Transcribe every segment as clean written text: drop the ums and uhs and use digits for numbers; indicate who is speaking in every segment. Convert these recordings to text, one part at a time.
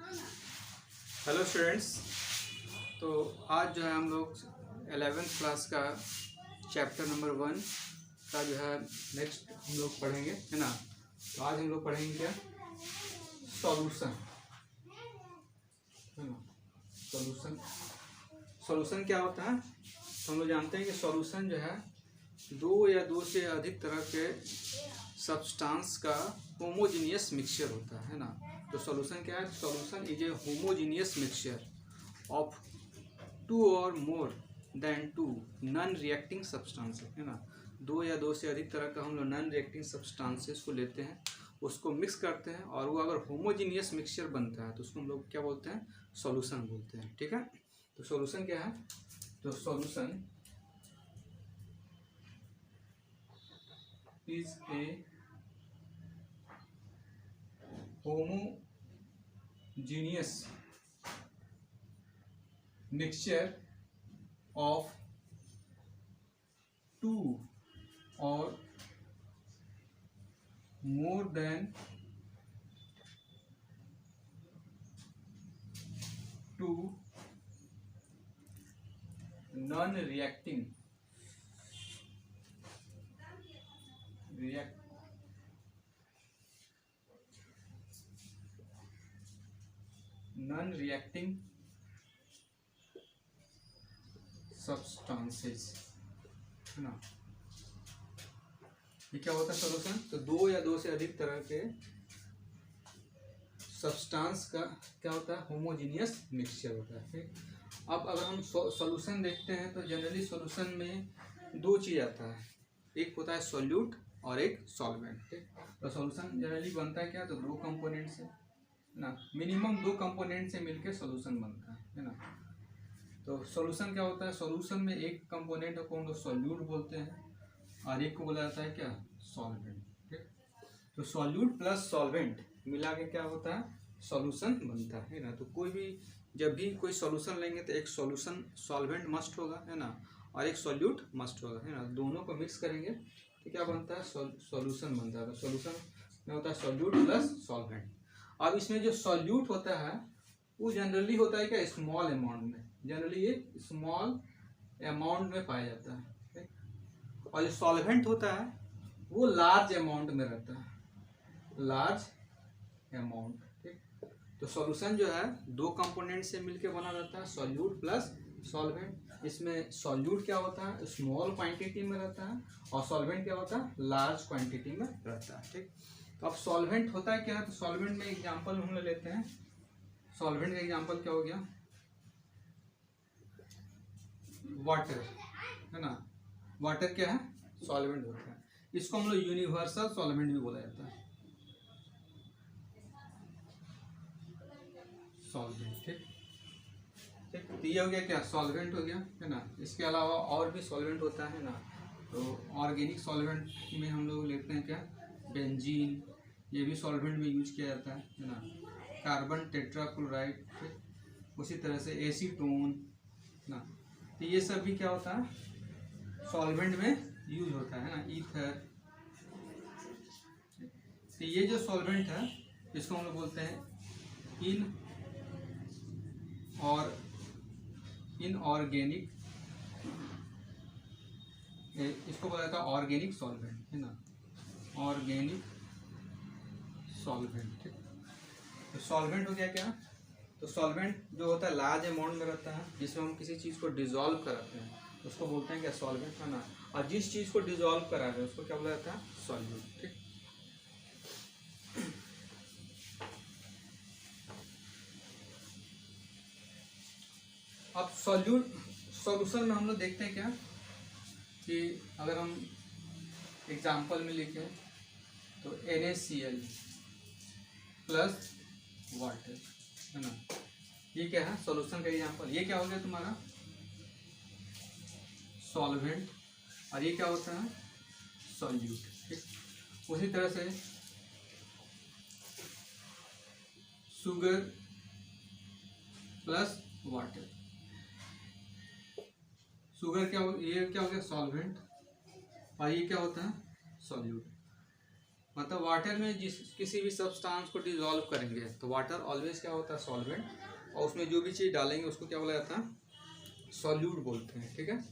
Speaker 1: Hello students. तो आज जो है हम लोग 11th क्लास का चैप्टर नंबर 1 का जो है नेक्स्ट हम लोग पढ़ेंगे, है ना। तो आज हम लोग पढ़ेंगे क्या, सॉल्यूशन, है ना। सॉल्यूशन क्या होता है, तो हम लोग जानते हैं कि सॉल्यूशन जो है दो या दो से अधिक तरह के सब्सटेंस का होमोजीनियस मिक्सचर होता है ना। तो सॉल्यूशन क्या है, solution is a homogeneous mixture of two और more than two non reacting substances, है ना। दो या दो से अधिक तरह का हम लोग नॉन रिएक्टिंग सब्सटेंसेस को लेते हैं, उसको मिक्स करते हैं, और वो अगर होमोजीनियस मिक्सचर बनता है तो उसको हम लोग क्या बोलते हैं, सॉल्यूशन बोलते हैं। ठीक है, तो सॉल्यूशन क्या है, तो solution is A homogeneous mixture of two or more than two non-reacting substances, है ना। ये क्या होता है सॉल्यूशन, तो दो या दो से अधिक तरह के सब्सटेंस का क्या होता है, होमोजीनियस मिक्सचर होता है। ठीक, अब अगर हम सॉल्यूशन देखते हैं तो जनरली सॉल्यूशन में दो चीज़ आता है, एक होता है सॉल्यूट और एक सॉल्वेंट। ठीक, तो सॉल्यूशन जनरली बनता है क्या, तो दो कंपोनेंट से ना, मिनिमम दो कंपोनेंट से मिलके सॉल्यूशन बनता है ना। तो सॉल्यूशन क्या होता है, सॉल्यूशन में एक कंपोनेंट को हम लोग सॉल्यूट बोलते हैं और एक को बोला जाता है क्या, सॉल्वेंट। ठीक, तो सॉल्यूट प्लस सॉल्वेंट मिला के क्या होता है, सॉल्यूशन बनता है ना। तो कोई भी जब भी कोई सॉल्यूशन लेंगे तो एक सॉल्यूशन सॉल्वेंट मस्ट होगा, है ना, और एक सॉल्यूट मस्ट होगा, है ना। दोनों को मिक्स करेंगे तो क्या बनता है, सॉल्यूशन बनता है। तो सॉल्यूशन में होता है सॉल्यूट प्लस सॉल्वेंट। अब इसमें जो सॉल्यूट होता है वो जनरली होता है क्या, स्मॉल अमाउंट में, जनरली ये स्मॉल अमाउंट में पाया जाता है। ठीक? और जो सॉल्वेंट होता है वो लार्ज अमाउंट में रहता है, लार्ज अमाउंट। ठीक, तो सॉल्यूशन जो है दो कंपोनेंट से मिलकर बना रहता है, सॉल्यूट प्लस सॉल्वेंट। इसमें सॉल्यूट क्या होता है, स्मॉल क्वांटिटी में रहता है, और सॉल्वेंट क्या होता है, लार्ज क्वांटिटी में रहता है। ठीक, तो अब सॉल्वेंट होता है क्या, तो सॉल्वेंट में एग्जांपल हम लोग लेते हैं। सॉल्वेंट का एग्जांपल क्या हो गया, वाटर, है ना। वाटर क्या है, सॉल्वेंट होता है। इसको हम लोग यूनिवर्सल सॉल्वेंट भी बोला जाता है, सॉल्वेंट। ठीक, ठीक, तो ये हो गया क्या, सॉल्वेंट हो गया, है ना। इसके अलावा और भी सॉल्वेंट होता है ना। तो ऑर्गेनिक सॉल्वेंट में हम लोग लेते हैं क्या, बेंजीन, ये भी सॉल्वेंट में यूज किया जाता है ना। कार्बन टेट्राक्लोराइड, ठीक, उसी तरह से एसीटोन ना, तो ये सब भी क्या होता है, सॉल्वेंट में यूज होता है ना। ईथर, तो ये जो सॉल्वेंट है इसको हम लोग बोलते हैं इनऑर्गेनिक, इसको बोला जाता है ऑर्गेनिक सॉल्वेंट, है ना, ऑर्गेनिक सॉल्वेंट। ठीक, तो सॉल्वेंट हो गया क्या, तो सॉल्वेंट जो होता है लार्ज अमाउंट में रहता है, जिसमें हम किसी चीज़ को डिजोल्व कराते हैं उसको बोलते हैं क्या, सॉल्वेंट, है ना। और जिस चीज़ को डिजोल्व करा रहे हैं उसको क्या बोला जाता है, सॉल्यूट। ठीक, अब सॉल्यूशन में हम लोग देखते हैं क्या, कि अगर हम एग्जाम्पल में लिखें तो NaCl प्लस वाटर, है ना, ये क्या है, सॉल्यूशन का एग्जाम्पल। ये क्या हो गया तुम्हारा, सॉल्वेंट, और ये क्या होता है, सॉल्यूट। ठीक, उसी तरह से शुगर प्लस वाटर, ये क्या हो गया, सॉल्वेंट, और ये क्या होता है, सॉल्यूट। मतलब वाटर में किसी भी सब्सटेंस को डिसॉल्व करेंगे तो वाटर ऑलवेज क्या होता है, सॉल्वेंट, और उसमें जो भी चीज़ डालेंगे उसको क्या बोला जाता है, सॉल्यूट बोलते हैं। ठीक है।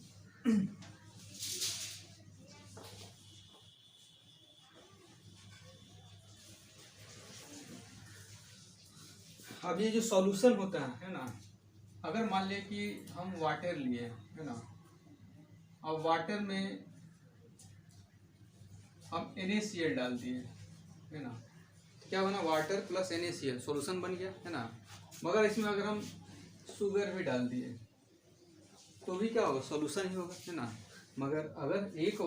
Speaker 1: अब ये जो सॉल्यूशन होता है ना, अगर मान लें कि हम वाटर लिए है ना, अब वाटर में हम NaCl डाल दिए है ना, तो क्या बना, वाटर प्लस NaCl सॉल्यूशन बन गया है ना। मगर इसमें अगर हम शुगर भी डाल दिए तो भी क्या होगा, सॉल्यूशन ही होगा है ना। मगर अगर एक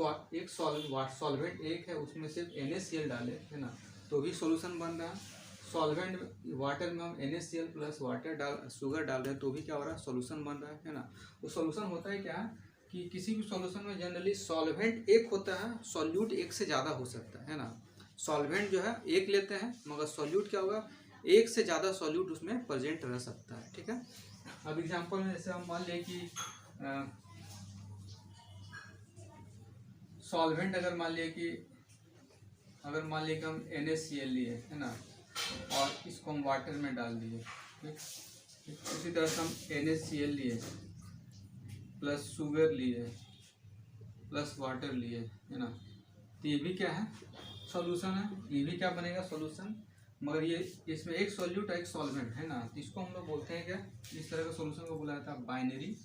Speaker 1: सॉल्वेंट एक है, उसमें सिर्फ NaCl डाले है ना, तो भी सॉल्यूशन बन रहा है। सॉल्वेंट वाटर में हम NaCl प्लस वाटर शुगर डाल रहे हैं तो भी क्या हो रहा है, सॉल्यूशन बन रहा है ना। तो सॉल्यूशन होता है क्या, कि किसी भी सॉल्यूशन में जनरली सॉल्वेंट एक होता है, सॉल्यूट एक से ज़्यादा हो सकता है ना। सॉल्वेंट जो है एक लेते हैं, मगर सॉल्यूट क्या होगा, एक से ज़्यादा सॉल्यूट उसमें प्रेजेंट रह सकता है। ठीक है। अब एग्जांपल में जैसे हम मान लें कि सॉल्वेंट अगर मान लिया कि हम NaCl लिए है ना, और इसको हम वाटर में डाल दिए, ठीक। उसी तरह से हम NaCl लिए प्लस शुगर लिए प्लस वाटर लिए है ना, तो ये भी क्या है, सॉल्यूशन है। ये भी क्या बनेगा, सॉल्यूशन। मगर ये इसमें एक सॉल्यूट और एक सॉल्वेंट है ना, तो इसको हम लोग बोलते हैं क्या, इस तरह का सॉल्यूशन को बोला जाता है बाइनरी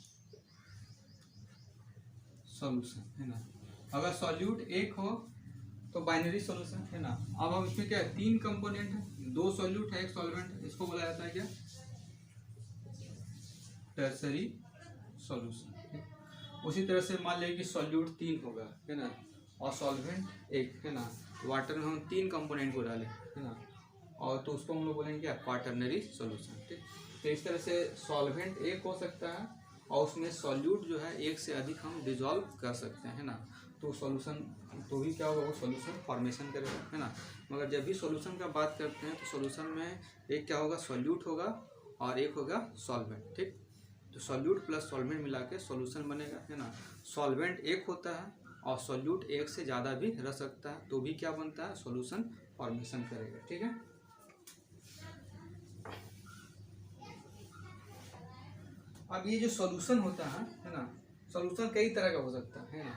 Speaker 1: सॉल्यूशन है ना। अगर सॉल्यूट एक हो तो बाइनरी सॉल्यूशन है ना। अब हम इसमें क्या है, तीन कंपोनेंट है, दो सॉल्यूट है एक सॉल्वेंट है, इसको बोला जाता है क्या, टर्सरी सॉल्यूशन। उसी तरह से मान लें कि सॉल्यूट तीन होगा है ना, और सॉल्वेंट एक है ना, वाटर में हम तीन कंपोनेंट को डालें है ना, और तो उसको हम लोग बोलेंगे क्या, क्वाटरनरी सॉल्यूशन। ठीक। तो इस तरह से सॉल्वेंट एक हो सकता है और उसमें सॉल्यूट जो है एक से अधिक हम डिजॉल्व कर सकते हैं ना, तो सॉल्यूशन, तो भी क्या होगा, वो सॉल्यूशन फॉर्मेशन करेगा है ना। मगर जब भी सॉल्यूशन का बात करते हैं तो सॉल्यूशन में एक क्या होगा, सॉल्यूट होगा और एक होगा सॉल्वेंट। ठीक। तो सॉल्यूट प्लस सॉल्वेंट मिला के सॉल्यूशन बनेगा है ना। सॉल्वेंट एक होता है और सॉल्यूट एक से ज़्यादा भी रह सकता है, तो भी क्या बनता है, सॉल्यूशन फॉर्मेशन करेगा। ठीक है। अब ये जो सॉल्यूशन होता है ना, सॉल्यूशन कई तरह का हो सकता है ना।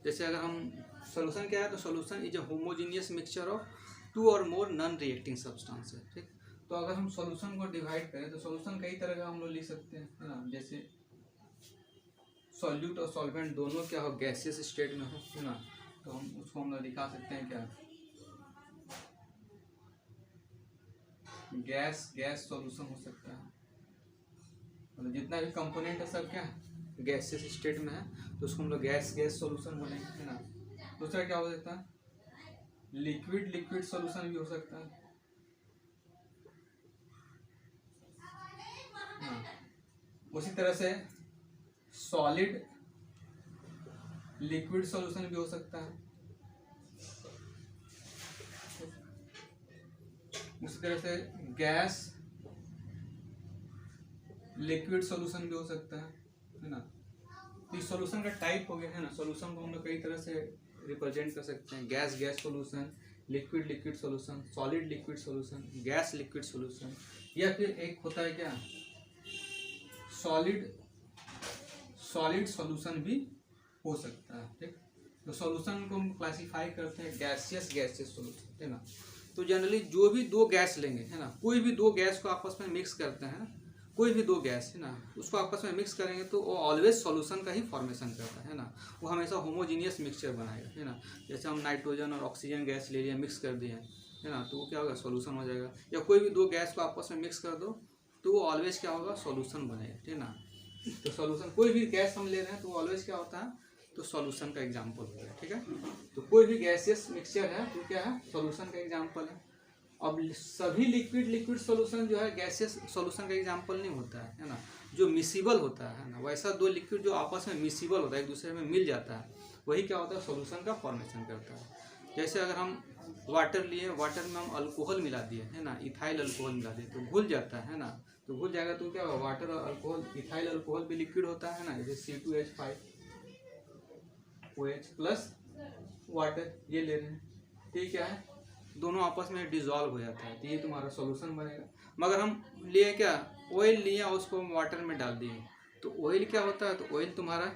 Speaker 1: जैसे अगर हम सॉल्यूशन क्या है, तो solution is a homogeneous mixture of two और मोर नॉन रिएक्टिंग सब्सटेंस है। ठीक। तो अगर हम सॉल्यूशन को डिवाइड करें तो सॉल्यूशन कई तरह का हम लोग लिख सकते हैं है ना। जैसे सॉल्यूट और सॉल्वेंट दोनों क्या हो, गैसियस स्टेट में हो है ना, तो हम उसको हम लोग दिखा सकते हैं क्या, गैस सॉल्यूशन हो सकता है। मतलब जितना भी कंपोनेंट है सब क्या है, गैसियस स्टेट में है, तो उसको हम लोग गैस सॉल्यूशन बोलेंगे है ना। दूसरा क्या हो सकता है, लिक्विड सॉल्यूशन भी हो सकता है। हाँ। उसी तरह से सॉलिड लिक्विड सॉल्यूशन भी हो सकता है। उसी तरह से गैस लिक्विड सॉल्यूशन भी हो सकता है ना। तो इस सॉल्यूशन का टाइप हो गया है ना। सॉल्यूशन को हम लोग कई तरह से रिप्रेजेंट कर सकते हैं, gas solution, liquid solution, solid liquid solution, gas liquid solution, या फिर एक होता है क्या, सॉलिड सॉल्यूशन भी हो सकता है। ठीक। तो सॉल्यूशन को हम क्लासीफाई करते हैं गैसियस सॉल्यूशन है ना। तो जनरली जो भी दो गैस लेंगे है ना, कोई भी दो गैस को आपस में मिक्स करते हैं, कोई भी दो गैस है ना, उसको आपस में मिक्स करेंगे तो वो ऑलवेज सॉल्यूशन का ही फॉर्मेशन करता है ना। वो हमेशा होमोजीनियस मिक्सचर बनाएगा है ना। जैसे हम नाइट्रोजन और ऑक्सीजन गैस ले लिए, मिक्स कर दिए है ना, तो वो क्या होगा, सॉल्यूशन हो जाएगा। या कोई भी दो गैस को आपस में मिक्स कर दो तो वो ऑलवेज क्या होगा, सॉल्यूशन बनेगा। ठीक है ना। तो सॉल्यूशन कोई भी गैस हम ले रहे हैं तो ऑलवेज क्या होता है, तो सॉल्यूशन का एग्जांपल हो गया। ठीक है। तो कोई भी गैसियस मिक्सचर है तो क्या है, सॉल्यूशन का एग्जांपल है। अब सभी लिक्विड सॉल्यूशन जो है गैसियस सॉल्यूशन का एग्जांपल नहीं होता है ना। जो मिसिबल होता है ना, वैसा दो लिक्विड जो आपस में मिसिबल होता है, एक दूसरे में मिल जाता है, वही क्या होता है, सॉल्यूशन का फॉर्मेशन करता है। जैसे अगर हम वाटर लिए, वाटर में हम अल्कोहल मिला दिए है ना, इथाइल अल्कोहल मिला दिए तो घुल जाता है ना। तो घुल जाएगा तो क्या होगा, वाटर और अल्कोहल, इथाइल अल्कोहल भी लिक्विड होता है ना, जैसे C2H5OH प्लस वाटर, ये ले रहे हैं। ठीक है। दोनों आपस में डिजॉल्व हो जाता है, तो ये तुम्हारा सॉल्यूशन बनेगा। मगर हम लिए क्या, ऑयल लिए और उसको वाटर में डाल दिए, तो ऑयल क्या होता है, तो ऑयल तुम्हारा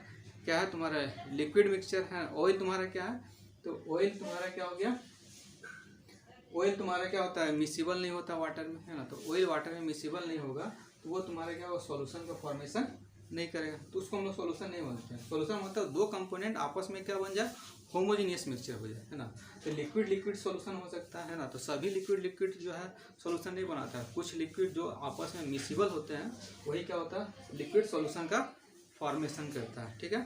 Speaker 1: क्या है, तुम्हारा लिक्विड मिक्सचर है। ऑयल तुम्हारा क्या है, तो ऑयल तुम्हारा क्या हो गया, ऑयल तुम्हारा क्या होता है, मिसिबल नहीं होता वाटर में, है ना। तो ऑयल वाटर में मिसिबल नहीं होगा तो वो तुम्हारा क्या होगा, सॉल्यूशन का फॉर्मेशन नहीं करेगा, तो उसको हम लोग सॉल्यूशन नहीं बोलते हैं। सॉल्यूशन मतलब दो कंपोनेंट आपस में क्या बन जाए, होमोजीनियस मिक्सचर हो जाए, है ना। तो लिक्विड लिक्विड सॉल्यूशन हो सकता है ना, तो सभी लिक्विड लिक्विड जो है सॉल्यूशन नहीं बनाता है। कुछ लिक्विड जो आपस में मिसिबल होते हैं वही क्या होता है, लिक्विड सॉल्यूशन का फॉर्मेशन करता है, ठीक है।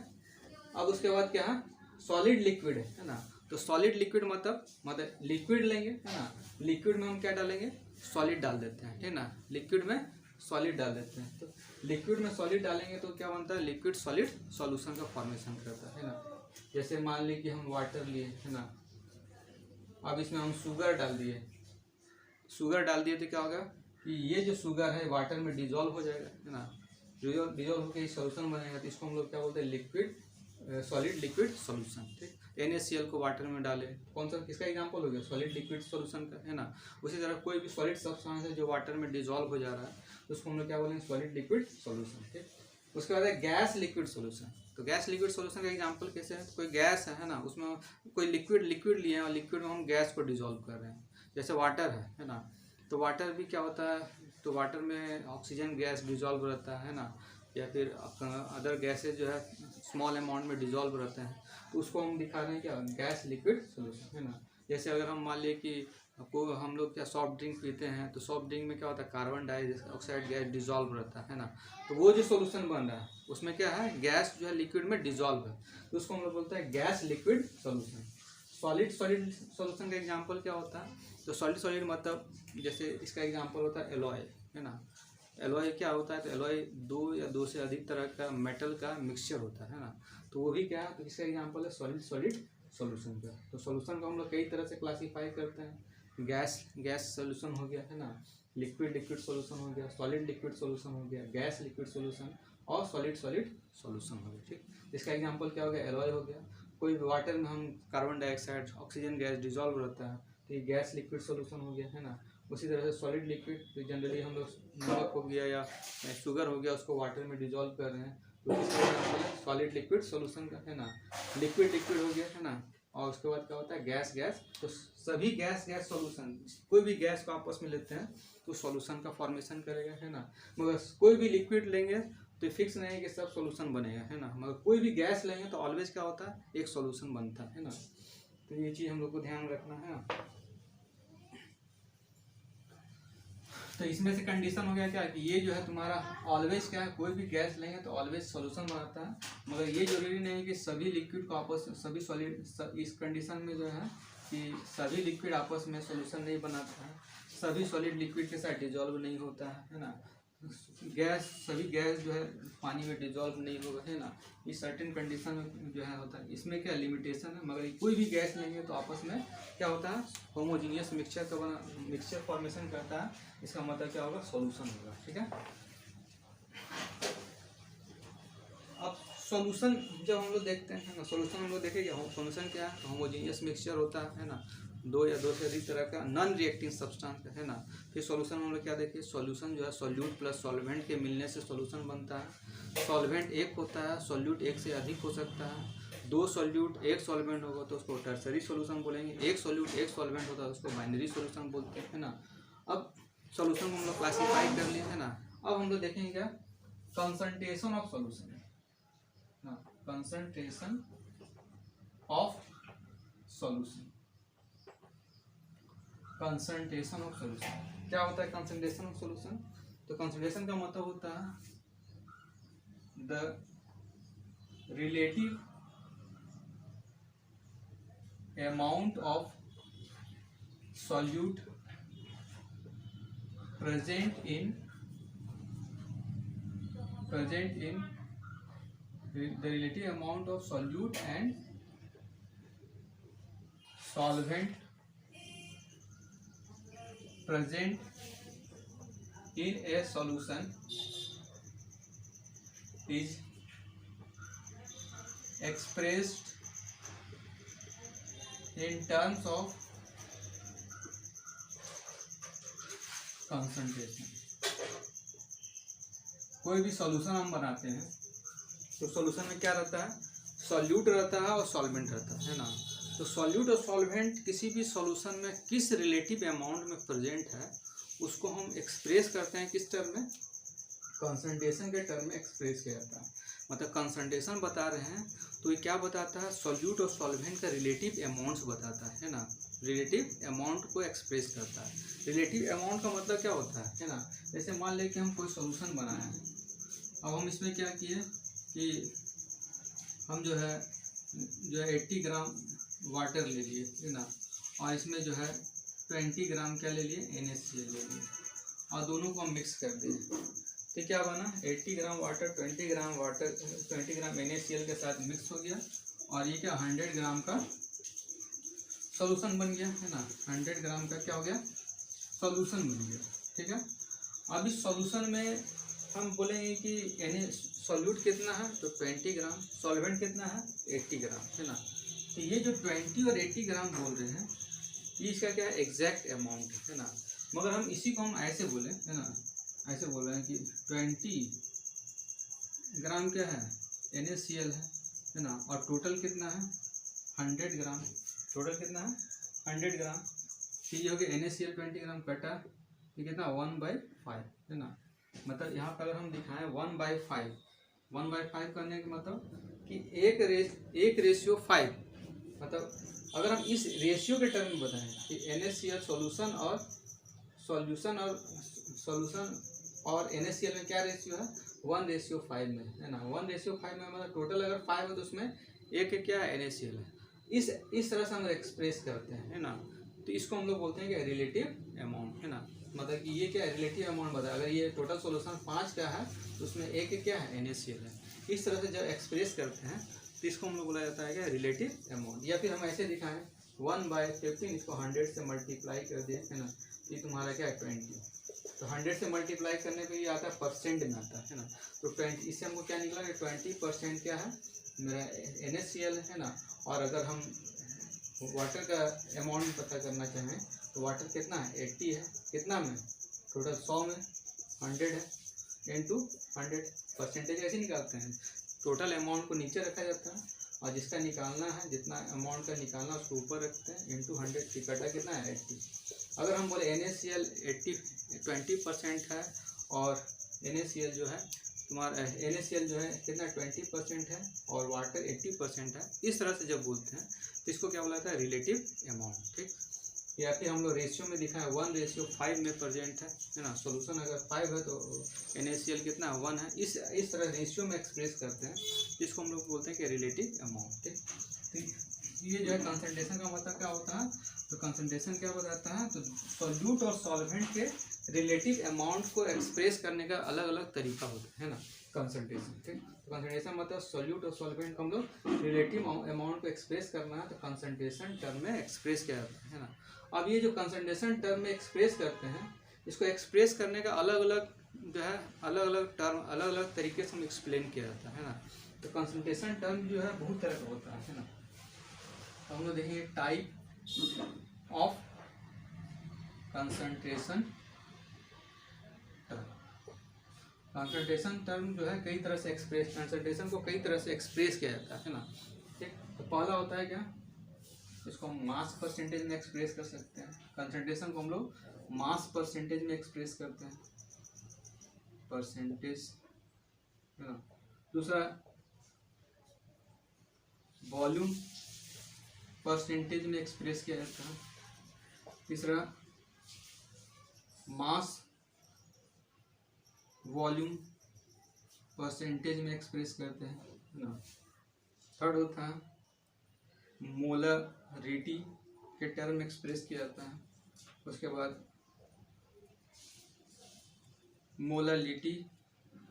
Speaker 1: अब उसके बाद क्या है, सॉलिड लिक्विड है ना। तो सॉलिड लिक्विड मतलब लिक्विड लेंगे, है ना, लिक्विड में हम क्या डालेंगे, सॉलिड डाल देते हैं, ठीक है ना। लिक्विड में सॉलिड डाल देते हैं, तो लिक्विड में सॉलिड डालेंगे तो क्या बनता है, लिक्विड सॉलिड सॉल्यूशन का फॉर्मेशन करता है ना। जैसे मान ली कि हम वाटर लिए, है ना, अब इसमें हम शुगर डाल दिए, शुगर डाल दिए तो क्या होगा कि ये जो शुगर है वाटर में डिजॉल्व हो जाएगा, है ना। डिजॉल्व होकर सॉल्यूशन बनेगा, तो इसको हम लोग क्या बोलते हैं, लिक्विड सॉलिड लिक्विड सॉल्यूशन, ठीक। NaCl को वाटर में डाले, कौन सा किसका एग्जांपल हो गया, सॉलिड लिक्विड सॉल्यूशन का, है ना। उसी तरह कोई भी सॉलिड सब्सटेंस है जो वाटर में डिजॉल्व हो जा रहा है, तो उसको हम लोग क्या बोलेंगे, सॉलिड लिक्विड सॉल्यूशन, ठीक। उसके बाद है गैस लिक्विड सॉल्यूशन। तो गैस लिक्विड सॉल्यूशन का एग्जांपल कैसे है, कोई गैस है ना, उसमें कोई लिक्विड लिए हैं और लिक्विड में हम गैस को डिजॉल्व कर रहे हैं, जैसे वाटर है ना। तो वाटर भी क्या होता है, तो वाटर में ऑक्सीजन गैस डिजॉल्व रहता है ना, या फिर अदर गैसेज जो है स्मॉल अमाउंट में डिजॉल्व रहते हैं, तो उसको हम दिखा रहे हैं क्या, गैस लिक्विड सॉल्यूशन, है ना। जैसे अगर हम मान लिए कि आपको हम लोग क्या सॉफ्ट ड्रिंक पीते हैं, तो सॉफ्ट ड्रिंक में क्या होता है, कार्बन डाइऑक्साइड गैस डिजॉल्व रहता है ना। तो वो जो सॉल्यूशन बन रहा है उसमें क्या है, गैस जो है लिक्विड में डिजॉल्व है, तो उसको हम लोग बोलते हैं gas liquid solution. Solid solid solution का एग्जांपल क्या होता है, तो सॉलिड सॉलिड मतलब जैसे इसका एग्जांपल होता है एलॉय, है ना। एलॉय क्या होता है, तो एलॉय दो या दो से अधिक तरह का मेटल का मिक्सचर होता है ना। तो वो भी क्या है, तो इसका एग्जांपल है सॉलिड सॉलिड सॉल्यूशन का। तो सॉल्यूशन को हम लोग कई तरह से क्लासीफाई करते हैं, गैस सॉल्यूशन हो गया, है ना, लिक्विड लिक्विड सॉल्यूशन हो गया, सॉलिड लिक्विड सॉल्यूशन हो गया, गैस लिक्विड सॉल्यूशन और सॉलिड सॉलिड सॉल्यूशन हो गया, ठीक। इसका एग्जांपल क्या हो गया, एलॉय हो गया। कोई वाटर में हम carbon dioxide oxygen gas dissolve रहता है, तो ये गैस लिक्विड सॉल्यूशन हो गया, है ना। उसी तरह से सॉलिड लिक्विड, तो जनरली हम लोग नमक हो गया या शुगर हो गया, उसको वाटर में डिजॉल्व कर रहे हैं, तो इसका सॉलिड लिक्विड सॉल्यूशन का, है ना। लिक्विड लिक्विड हो गया, है ना। और उसके बाद क्या होता है, गैस गैस। तो सभी गैस गैस सॉल्यूशन, कोई भी गैस को आपस में लेते हैं तो सॉल्यूशन का फॉर्मेशन करेगा, है ना। मगर कोई भी लिक्विड लेंगे तो फिक्स नहीं है कि सब सॉल्यूशन बनेगा, है ना। मगर कोई भी गैस लेंगे तो ऑलवेज क्या होता है, एक सॉल्यूशन बनता है ना। तो ये चीज़ हम लोग को ध्यान रखना है। तो इसमें से कंडीशन हो गया क्या कि ये जो है तुम्हारा ऑलवेज क्या है, कोई भी गैस लेंगे तो ऑलवेज सॉल्यूशन बनाता है, मगर ये जरूरी नहीं है कि सभी लिक्विड को आपस सभी सॉलिड, इस कंडीशन में जो है कि सभी लिक्विड आपस में सॉल्यूशन नहीं बनाता है, सभी सॉलिड लिक्विड के साथ डिजॉल्व नहीं होता है ना। सभी गैस जो है पानी में डिजॉल्व नहीं होगा, है ना। इस सर्टेन कंडीशन में जो है होता है, इसमें क्या लिमिटेशन है। मगर कोई भी गैस लेंगे तो आपस में क्या होता है, होमोजीनियस मिक्सचर का मिक्सचर फॉर्मेशन करता है, इसका मतलब क्या होगा, सॉल्यूशन होगा, ठीक है। अब सॉल्यूशन जब हम लोग देखते हैं ना, सॉल्यूशन हम लोग देखेंगे सॉल्यूशन क्या है, होमोजीनियस मिक्सचर होता है ना, दो या दो से अधिक तरह का नॉन रिएक्टिंग सब्सटेंस है ना। फिर सॉल्यूशन हम लोग क्या देखें, सॉल्यूशन जो है सॉल्यूट प्लस सॉल्वेंट के मिलने से सॉल्यूशन बनता है। सॉल्वेंट एक होता है, सॉल्यूट एक से अधिक हो सकता है। दो सॉल्यूट एक सॉल्वेंट होगा तो उसको टर्सरी सॉल्यूशन बोलेंगे, एक सॉल्यूट एक सॉल्वेंट होता है उसको बाइनरी सॉल्यूशन बोलते हैं, है ना। अब सॉल्यूशन को हम लोग क्लासीफाई कर लिए, है ना। अब हम लोग देखेंगे क्या, concentration of solution, concentration of solution. Concentration of solution क्या होता है, कंसंट्रेशन ऑफ सॉल्यूशन, तो कंसंट्रेशन का मतलब होता है the relative amount of solute present in the relative amount of solute and solvent present in a solution is expressed in terms of concentration. कोई भी सॉल्यूशन हम बनाते हैं तो सॉल्यूशन में क्या रहता है, सॉल्यूट रहता है और सॉल्वेंट रहता है ना। तो सॉल्यूट और सॉल्वेंट किसी भी सॉल्यूशन में किस रिलेटिव अमाउंट में प्रेजेंट है उसको हम एक्सप्रेस करते हैं किस टर्म में, कंसंट्रेशन के टर्म में एक्सप्रेस किया जाता है। मतलब कंसंट्रेशन बता रहे हैं तो ये क्या बताता है, सॉल्यूट और सॉल्वेंट का रिलेटिव अमाउंट्स बताता है ना, रिलेटिव अमाउंट को एक्सप्रेस करता है। रिलेटिव अमाउंट का मतलब क्या होता है ना, जैसे मान लें कि हम कोई सॉल्यूशन बनाए हैं, अब हम इसमें क्या किए कि हम जो है 80 ग्राम वाटर ले लिए है ना, और इसमें जो है 20 ग्राम क्या ले लिए, NaCl ले लिए, और दोनों को हम मिक्स कर दिए। तो क्या बना, 80 ग्राम वाटर 20 ग्राम NaCl के साथ मिक्स हो गया, और ये क्या 100 ग्राम का सॉल्यूशन बन गया है ना। 100 ग्राम का क्या हो गया, सॉल्यूशन बन गया। ठीक है, अब इस सॉल्यूशन में हम बोलेंगे कि सॉल्यूट कितना है, तो 20 ग्राम, सॉल्वेंट कितना है 80 ग्राम है ना। तो ये जो 20 और 80 ग्राम बोल रहे हैं ये इसका क्या है, एग्जैक्ट अमाउंट है ना। मगर हम इसी को हम ऐसे बोले है ना, ऐसे बोल रहे हैं कि 20 ग्राम क्या है, NaCl है ना, और टोटल कितना है 100 ग्राम, टोटल कितना है 100 ग्राम। तो ये हो गया NaCl 20 ग्राम कटा, ये कितना 1/5 है ना। मतलब यहाँ पर अगर हम दिखाएं 1/5 करने का मतलब कि 1:5, मतलब अगर हम इस रेशियो के टर्म में बताएं कि NaCl सॉल्यूशन और NaCl में क्या रेशियो है, 1:5 में है ना। 1:5 में मतलब टोटल अगर 5 है तो उसमें एक क्या है, NaCl है। इस तरह से हम एक्सप्रेस करते हैं है ना। तो इसको हम लोग बोलते हैं कि रिलेटिव अमाउंट है ना। मतलब कि ये क्या है, रिलेटिव अमाउंट बताया। अगर ये टोटल सॉल्यूशन 5 का है तो उसमें एक क्या है, NaCl है। इस तरह से जब एक्सप्रेस करते हैं तो इसको हम लोग बोला जाता है क्या, रिलेटिव अमाउंट। या फिर हम ऐसे दिखाएं 1/15, इसको 100 से मल्टीप्लाई कर दिए है ना, तो ये तुम्हारा क्या है 20। तो 100 से मल्टीप्लाई करने पे ये आता है परसेंट में आता है ना। तो 20, इससे हमको क्या निकला कि 20% क्या है मेरा NaCl है ना। और अगर हम वाटर का अमाउंट पता करना चाहें तो वाटर कितना है 80 है, कितना में टोटल 100 में 100 है इंटू 100, परसेंटेज ऐसे निकालते हैं। टोटल अमाउंट को नीचे रखा जाता है और जिसका निकालना है, जितना अमाउंट का निकालना उसको ऊपर रखते हैं इंटू 100, टिकटा कितना है 80। अगर हम बोले NaCl 20% है और NaCl जो है तुम्हारा NaCl जो है कितना 20% है और वाटर 80% है, इस तरह से जब बोलते हैं तो इसको क्या बोला जाता है, रिलेटिव अमाउंट। ठीक, या फिर हम लोग रेशियो में दिखाएं 1:5 में प्रेजेंट है ना। सॉल्यूशन अगर 5 है तो NaCl कितना 1 है। इस तरह रेशियो में एक्सप्रेस करते हैं, जिसको हम लोग बोलते हैं कि रिलेटिव अमाउंट। ठीक, तो ये जो है कंसंट्रेशन का मतलब क्या होता है, तो कंसंट्रेशन क्या बताता है, तो सॉल्यूट और सॉल्वेंट के रिलेटिव अमाउंट को एक्सप्रेस करने का अलग अलग तरीका होता है ना, कंसंट्रेशन। ठीक, तो कंसंट्रेशन मतलब सॉल्यूट और सॉल्वेंट को हम लोग रिलेटिव अमाउंट को एक्सप्रेस करना है तो कंसंट्रेशन टर्म में एक्सप्रेस किया जाता है ना। अब ये जो कंसंट्रेशन टर्म में एक्सप्रेस करते हैं, इसको एक्सप्रेस करने का अलग अलग जो है, अलग अलग टर्म, अलग अलग तरीके से हम एक्सप्लेन किया जाता है ना। तो कंसंट्रेशन टर्म जो है बहुत तरह का होता है ना। तो हम लोग देखेंगे type of concentration term. Concentration term जो है कई तरह से एक्सप्रेस, कंसंट्रेशन को कई तरह से एक्सप्रेस किया जाता है ना। ठीक, तो पहला होता है क्या, इसको हम मास परसेंटेज में एक्सप्रेस कर सकते हैं। कंसंट्रेशन को हम लोग मास परसेंटेज में एक्सप्रेस करते हैं, परसेंटेज है ना। दूसरा वॉल्यूम परसेंटेज में एक्सप्रेस किया जाता है। तीसरा मास वॉल्यूम परसेंटेज में एक्सप्रेस करते हैं ना। थर्ड होता है मोलरिटी के टर्म में एक्सप्रेस किया जाता है। उसके बाद मोलरिटी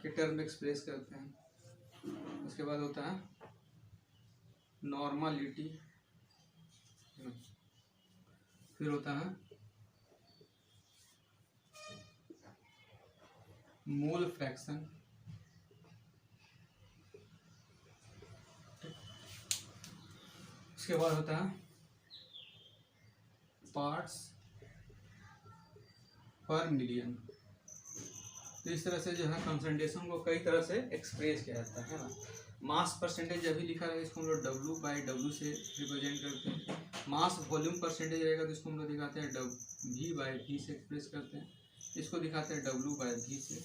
Speaker 1: के टर्म में एक्सप्रेस करते हैं। उसके बाद होता है नॉर्मलिटी, फिर होता है मोल फ्रैक्शन, उसके बाद होता है पार्ट्स पर मिलियन। तो इस तरह से जो है कंसंट्रेशन को कई तरह से एक्सप्रेस किया जाता है ना। मास परसेंटेज अभी लिखा रहेगा, इसको हम लोग W/W से रिप्रेजेंट करते हैं। मास वॉल्यूम परसेंटेज रहेगा तो इसको हम लोग दिखाते हैं V/V से एक्सप्रेस करते हैं। इसको दिखाते हैं W/V से।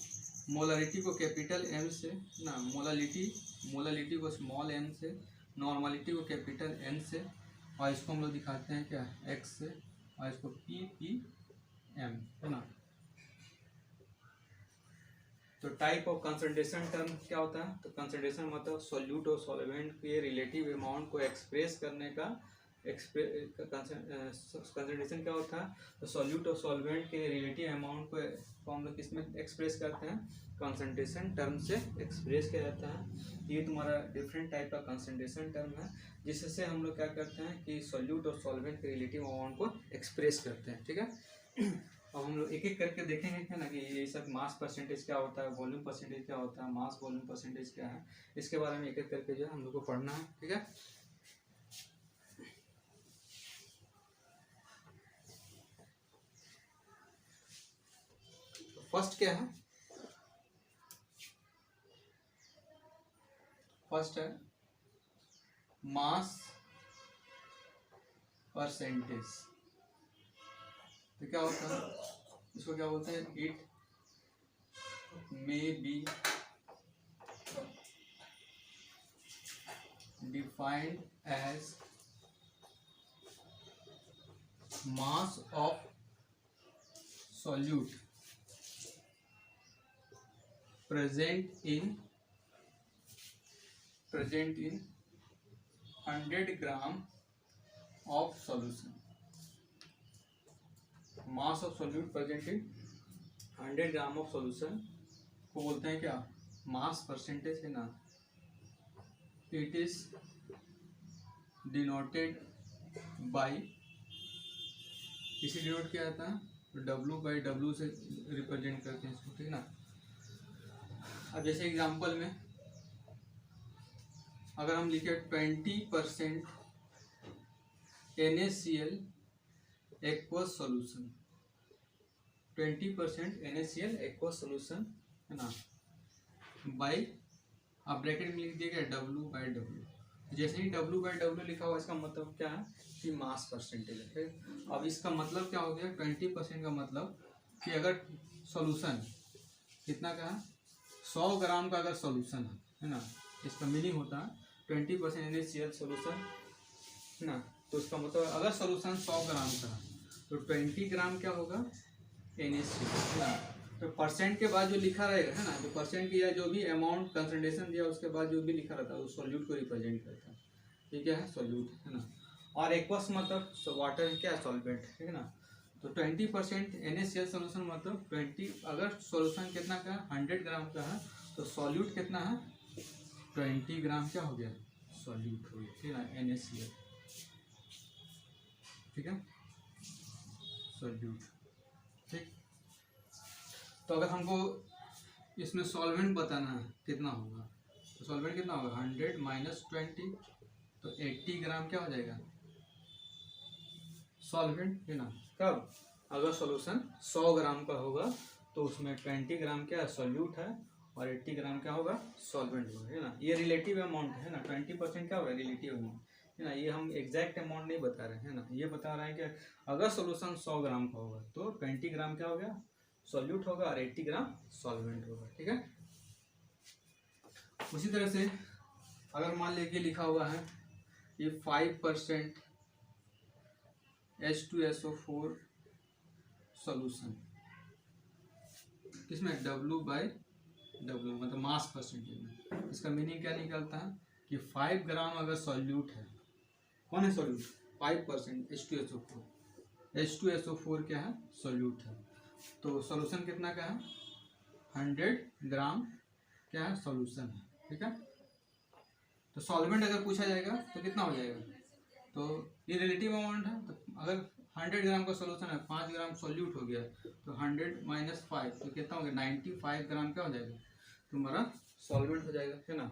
Speaker 1: मोलारिटी को कैपिटल M से ना, मोलालिटी को स्मॉल m से, नॉर्मलिटी को कैपिटल N से, और इसको हम लोग दिखाते हैं क्या X से, और इसको ppm है ना। तो टाइप ऑफ कंसंट्रेशन टर्म क्या होता है, तो कंसंट्रेशन मतलब सॉल्यूट और सॉल्वेंट के रिलेटिव अमाउंट को एक्सप्रेस करने का कंसंट्रेशन क्या होता है, तो सॉल्यूट और सॉल्वेंट के रिलेटिव अमाउंट को हम लोग किसमें एक्सप्रेस करते हैं, कंसंट्रेशन टर्म से एक्सप्रेस किया जाता है। ये तुम्हारा डिफरेंट टाइप का कंसंट्रेशन टर्म है, जिससे हम लोग क्या करते हैं कि सॉल्यूट और सॉल्वेंट के रिलेटिव अमाउंट को एक्सप्रेस करते हैं। ठीक है, अब हम लोग एक एक करके देखेंगे क्या ना कि ये सब मास परसेंटेज क्या होता है, वॉल्यूम परसेंटेज क्या होता है, मास वॉल्यूम परसेंटेज क्या है, इसके बारे में एक एक करके जो है हम लोग को पढ़ना है। ठीक है, तो फर्स्ट क्या है, फर्स्ट है मास परसेंटेज। तो क्या होता है, इसको क्या बोलते हैं, it may be defined as mass of solute present in 100 gram of solution। Mass of solute present in 100 gram of solution को बोलते हैं क्या, मास परसेंटेज है ना। इट इज डिनोटेड बाई, इसे डिनोट किया जाता है W/W से रिप्रेजेंट करते हैं इसको। ठीक है ना, अब जैसे एग्जांपल में अगर हम लिखे 20% NaCl aqueous solution, 20% NaCl aqueous solution है ना, बाई आप ब्रैकेट में लिख दिएगा W/W। जैसे ही W/W लिखा हुआ इसका मतलब क्या है कि मास परसेंटेज है। अब इसका मतलब क्या हो गया, 20% का मतलब कि अगर सॉल्यूशन कितना का है, 100 ग्राम का अगर सॉल्यूशन है ना, इसका मीनिंग होता है 20% NaCl सॉल्यूशन है ना, तो इसका मतलब अगर सॉल्यूशन 100 ग्राम का है तो 20 ग्राम क्या होगा NaCl है ना। तो परसेंट के बाद जो लिखा रहेगा है ना, जो परसेंट की या जो भी अमाउंट कंसंट्रेशन दिया उसके बाद जो भी लिखा रहता है वो सॉल्यूट को रिप्रेजेंट करता है। ठीक है, सॉल्यूट है ना। और एक्वस मतलब वाटर क्या है, सॉल्वेंट। ठीक है ना, तो 20% NaCl सॉल्यूशन मतलब 20, अगर सॉल्यूशन कितना का है 100 ग्राम का है तो सॉल्यूट कितना है 20 ग्राम क्या हो गया, सॉल्यूट हो गया। ठीक है ना, NaCl। ठीक है, सॉल्यूट। ठीक, तो अगर हमको इसमें सॉल्वेंट बताना है कितना होगा, तो सॉल्वेंट कितना होगा 100 माइनस 20, तो 80 ग्राम क्या हो जाएगा सॉल्वेंट है ना। कब, अगर सॉल्यूशन 100 ग्राम का होगा तो उसमें 20 ग्राम क्या सॉल्यूट है और 80 ग्राम क्या होगा सॉल्वेंट होगा, है ना। ये रिलेटिव अमाउंट है ना, 20% क्या होगा रिलेटिव अमाउंट है ना, ये हम एग्जैक्ट अमाउंट नहीं बता रहे हैं ना, ये बता रहे हैं कि अगर सॉल्यूशन 100 ग्राम का होगा तो 20 ग्राम क्या हो गया सॉल्यूट होगा और 80 ग्राम सॉल्वेंट होगा। ठीक है, उसी तरह से अगर मान लीजिए लिखा हुआ है ये 5% H2SO4 सॉल्यूशन, किसमें W/W मतलब मास परसेंटेज में, इसका मीनिंग क्या निकलता है कि 5 ग्राम अगर सॉल्यूट है, कौन है सॉल्यूट 5% H2SO4, H2SO4 क्या है सॉल्यूट है, तो सॉल्यूशन कितना का है 100 ग्राम क्या है सॉल्यूशन है। ठीक है, तो सॉल्वेंट अगर पूछा जाएगा तो कितना हो जाएगा, तो ये रिलेटिव अमाउंट है, तो अगर 100 ग्राम का सॉल्यूशन है 5 ग्राम सॉल्यूट हो गया तो 100 माइनस 5 तो कितना हो गया 95 ग्राम क्या हो जाएगा तुम्हारा सॉल्वेंट हो जाएगा, है ना।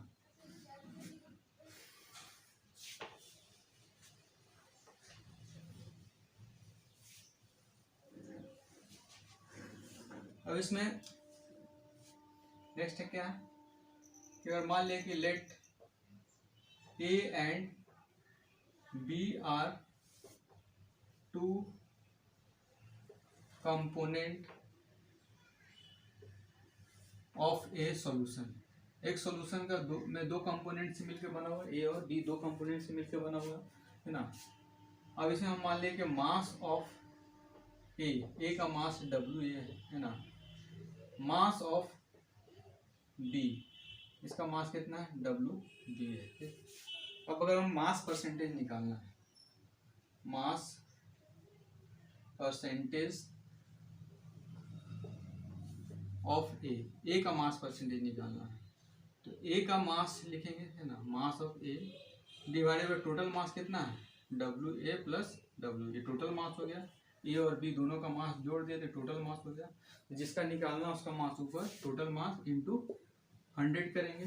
Speaker 1: अब इसमें नेक्स्ट है क्या कि अगर मान लें कि let A and B are two component of a solution, एक सॉल्यूशन का दो कंपोनेंट से मिलकर बना हुआ, ए और बी दो कंपोनेंट से मिलकर बना हुआ है ना। अब इसमें हम मान लें कि मास ऑफ ए का मास डब्ल्यू ए है ना, मास ऑफ बी, इसका मास कितना है डब्ल्यू बी है, ठीक। अब अगर हम मास परसेंटेज निकालना है, मास परसेंटेज ऑफ ए का मास परसेंटेज निकालना है, तो ए का मास लिखेंगे है ना, mass of A divided by total mass कितना है डब्ल्यू ए प्लस डब्ल्यू, ये टोटल मास हो गया। ए और बी दोनों का मास जोड़ दिया तो टोटल मास हो गया, जिसका निकालना उसका मास ऊपर टोटल मास इंटू 100 करेंगे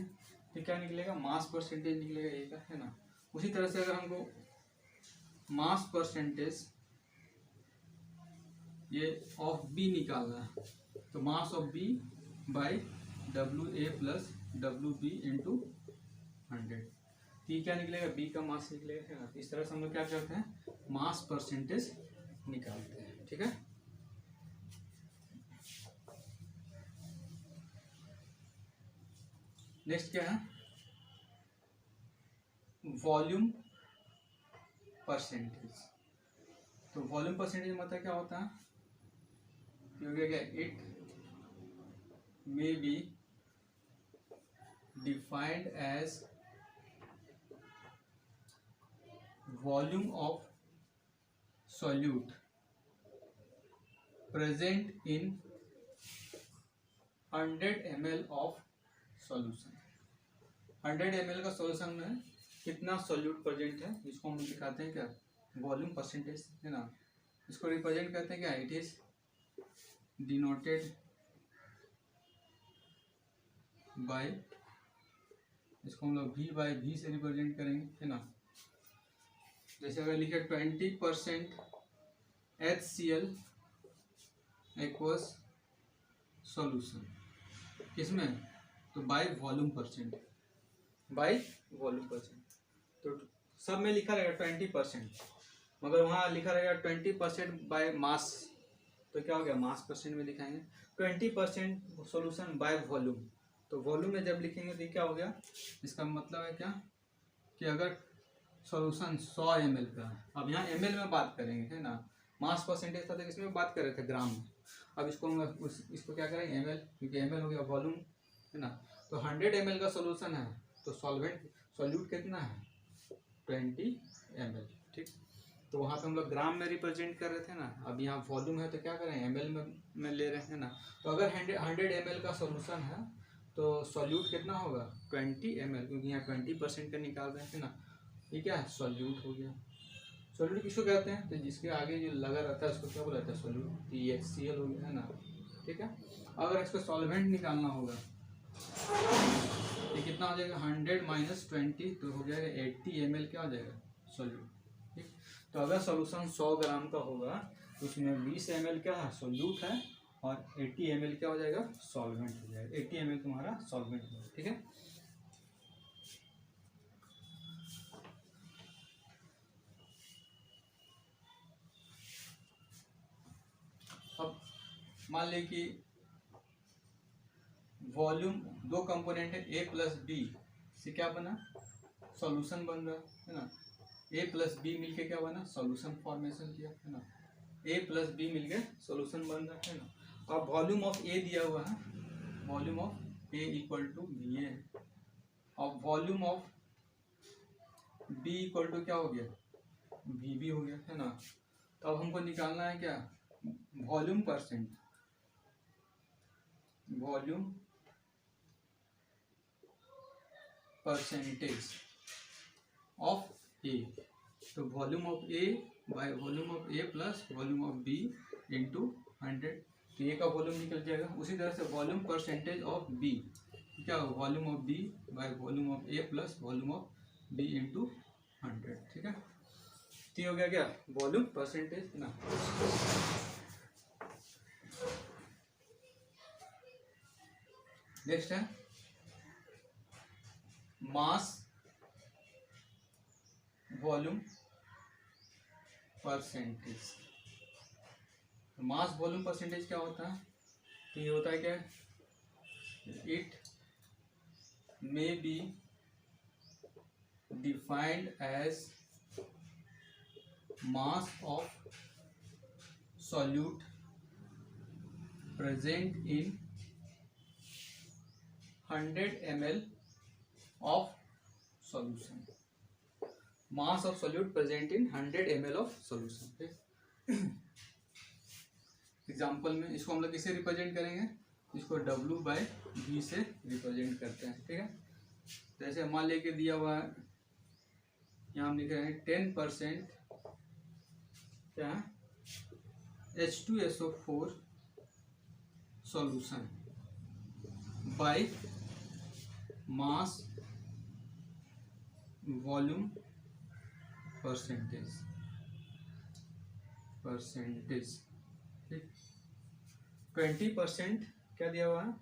Speaker 1: तो क्या निकलेगा, मास परसेंटेज निकलेगा ए का, है ना। उसी तरह से अगर हमको मास परसेंटेज ये ऑफ बी निकालना है, तो mass of B by W A plus W B into 100, ये क्या निकलेगा, बी का मास निकलेगा, है ना। इस तरह से हम लोग क्या करते हैं, मास परसेंटेज निकालते हैं, ठीक है। नेक्स्ट क्या है, वॉल्यूम परसेंटेज। तो वॉल्यूम परसेंटेज मतलब क्या होता है, क्या it may be defined as volume of solute present in 100 ml of solution। 100 ml का सॉल्यूशन में कितना सोल्यूट प्रेजेंट है, जिसको हम दिखाते हैं क्या, वॉल्यूम परसेंटेज, है ना। इसको रिप्रेजेंट करते हैं क्या, इट इज डिनोटेड बाय, इसको हम लोग V/V से रिप्रेजेंट करेंगे, है ना। जैसे अगर लिखे 20% HCl एक्वस सॉल्यूशन, किसमें, तो by volume percent, by volume percent, तो सब में लिखा रहेगा 20%, मगर वहाँ लिखा रहेगा 20% बाय मास, तो क्या हो गया, मास परसेंट में दिखाएंगे 20% सॉल्यूशन बाय वॉल्यूम, तो वॉल्यूम में जब लिखेंगे तो क्या हो गया, इसका मतलब है क्या कि अगर सॉल्यूशन 100 ml का, अब यहाँ ml में बात करेंगे, है ना। मास परसेंटेज था तो इसमें बात कर रहे थे ग्राम में, अब इसको क्या करेंगे ml, क्योंकि ml हो गया वॉल्यूम, है ना। तो 100 ml का सॉल्यूशन है तो सॉल्यूट कितना है 20 ml, ठीक। तो वहाँ पे हम लोग ग्राम में रिप्रेजेंट कर रहे थे ना, अब यहाँ वॉल्यूम है तो क्या करें ml में ले रहे हैं ना। तो अगर 100 ml का सॉल्यूशन है तो सॉल्यूट कितना होगा 20 ml, क्योंकि यहाँ 20% का निकाल रहे हैं ना, ये क्या है सॉल्यूट हो गया। सॉल्यूट किसको कहते हैं, तो जिसके आगे जो लगा रहता है उसको क्या बोला जाता है सॉल्यूट, तो ये HCl हो गया, है ना, ठीक है। अगर इसको सॉल्वेंट निकालना होगा ये कितना हो जाएगा 100 माइनस 20, तो हो जाएगा 80 ml क्या हो जाएगा सॉल्यूट, ठीक। तो अगर सॉल्यूशन 100 ग्राम का होगा तो उसमें 20 ml क्या है सॉल्यूट है और 80 ml क्या हो जाएगा सॉल्वेंट हो जाएगा, 80 ml तुम्हारा सॉल्वेंट होगा, ठीक है। अब मान लें कि वॉल्यूम दो कंपोनेंट है A प्लस बी से क्या बना सॉल्यूशन बन रहा है ना, A प्लस बी मिलके क्या बना सॉल्यूशन फॉर्मेशन किया, है ना। A प्लस बी मिलके सॉल्यूशन बन रहा है ना। अब वॉल्यूम ऑफ A दिया हुआ है, volume of A equal to VA है, और volume of B equal to क्या हो गया VB हो गया, है ना। तो अब हमको निकालना है क्या volume percent, volume percentage of A, तो volume of A by volume of A plus volume of B into 100, तो A का वॉल्यूम निकल जाएगा। उसी तरह से वॉल्यूम परसेंटेज ऑफ B क्या होगा volume of B by volume of A plus volume of B into 100, ठीक है। तो हो गया क्या वॉल्यूम परसेंटेज ना। नेक्स्ट है mass volume percentage. Mass volume percentage क्या होता है? तो ये होता है क्या, it may be defined as mass of solute present in 100 ml of solution। Mass of solute present in 100 ml of solution. Example में इसको हम लोग किसे रिप्रेजेंट करेंगे, इसको W/V से रिप्रेजेंट करते हैं, ठीक है। जैसे मान लेके दिया हुआ है, यहाँ हम लिख रहे हैं 10% क्या है, H2SO4 solution by mass volume percentage ठीक। 20% क्या दिया हुआ है,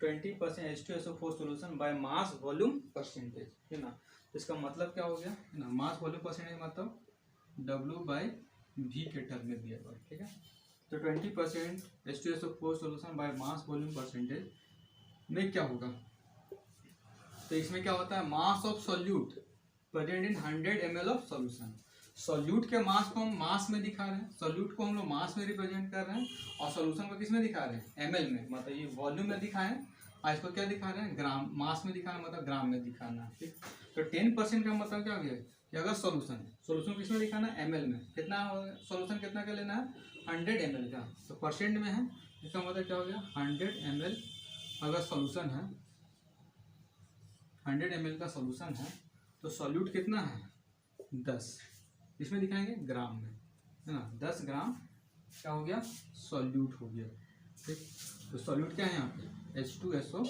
Speaker 1: 20% H2SO4 solution by mass volume percentage, है ना। इसका मतलब क्या हो गया, है ना, मास वॉल्यूम परसेंटेज मतलब W/V के टर्म में दिया हुआ है, ठीक है। तो 20% H2SO4 solution by mass volume percentage में क्या होगा, तो इसमें क्या होता है, मास of solute present in 100 ml of solution. Solute के मास को हम मास में दिखा रहे हैं, सॉल्यूट को हम लोग मास में रिप्रेजेंट कर रहे हैं, और सॉल्यूशन को किस में दिखा रहे हैं, ml में, मतलब ये वॉल्यूम में दिखाएं, और इसको क्या दिखा रहे हैं, ग्राम, मास में दिखाना मतलब ग्राम में दिखाना, ठीक। तो 10% का मतलब क्या हो गया कि अगर सॉल्यूशन किस में दिखाना है, ml में, कितना सॉल्यूशन कितना का लेना है, 100 ml का, तो परसेंट में है, इसका मतलब क्या हो गया, 100 ml अगर सॉल्यूशन है, 100 ml का सॉल्यूशन है, तो सॉल्यूट कितना है, 10, इसमें दिखाएंगे ग्राम में, है ना, 10 ग्राम क्या हो गया, सॉल्यूट हो गया, ठीक। तो सॉल्यूट क्या है यहाँ पे, H2SO4,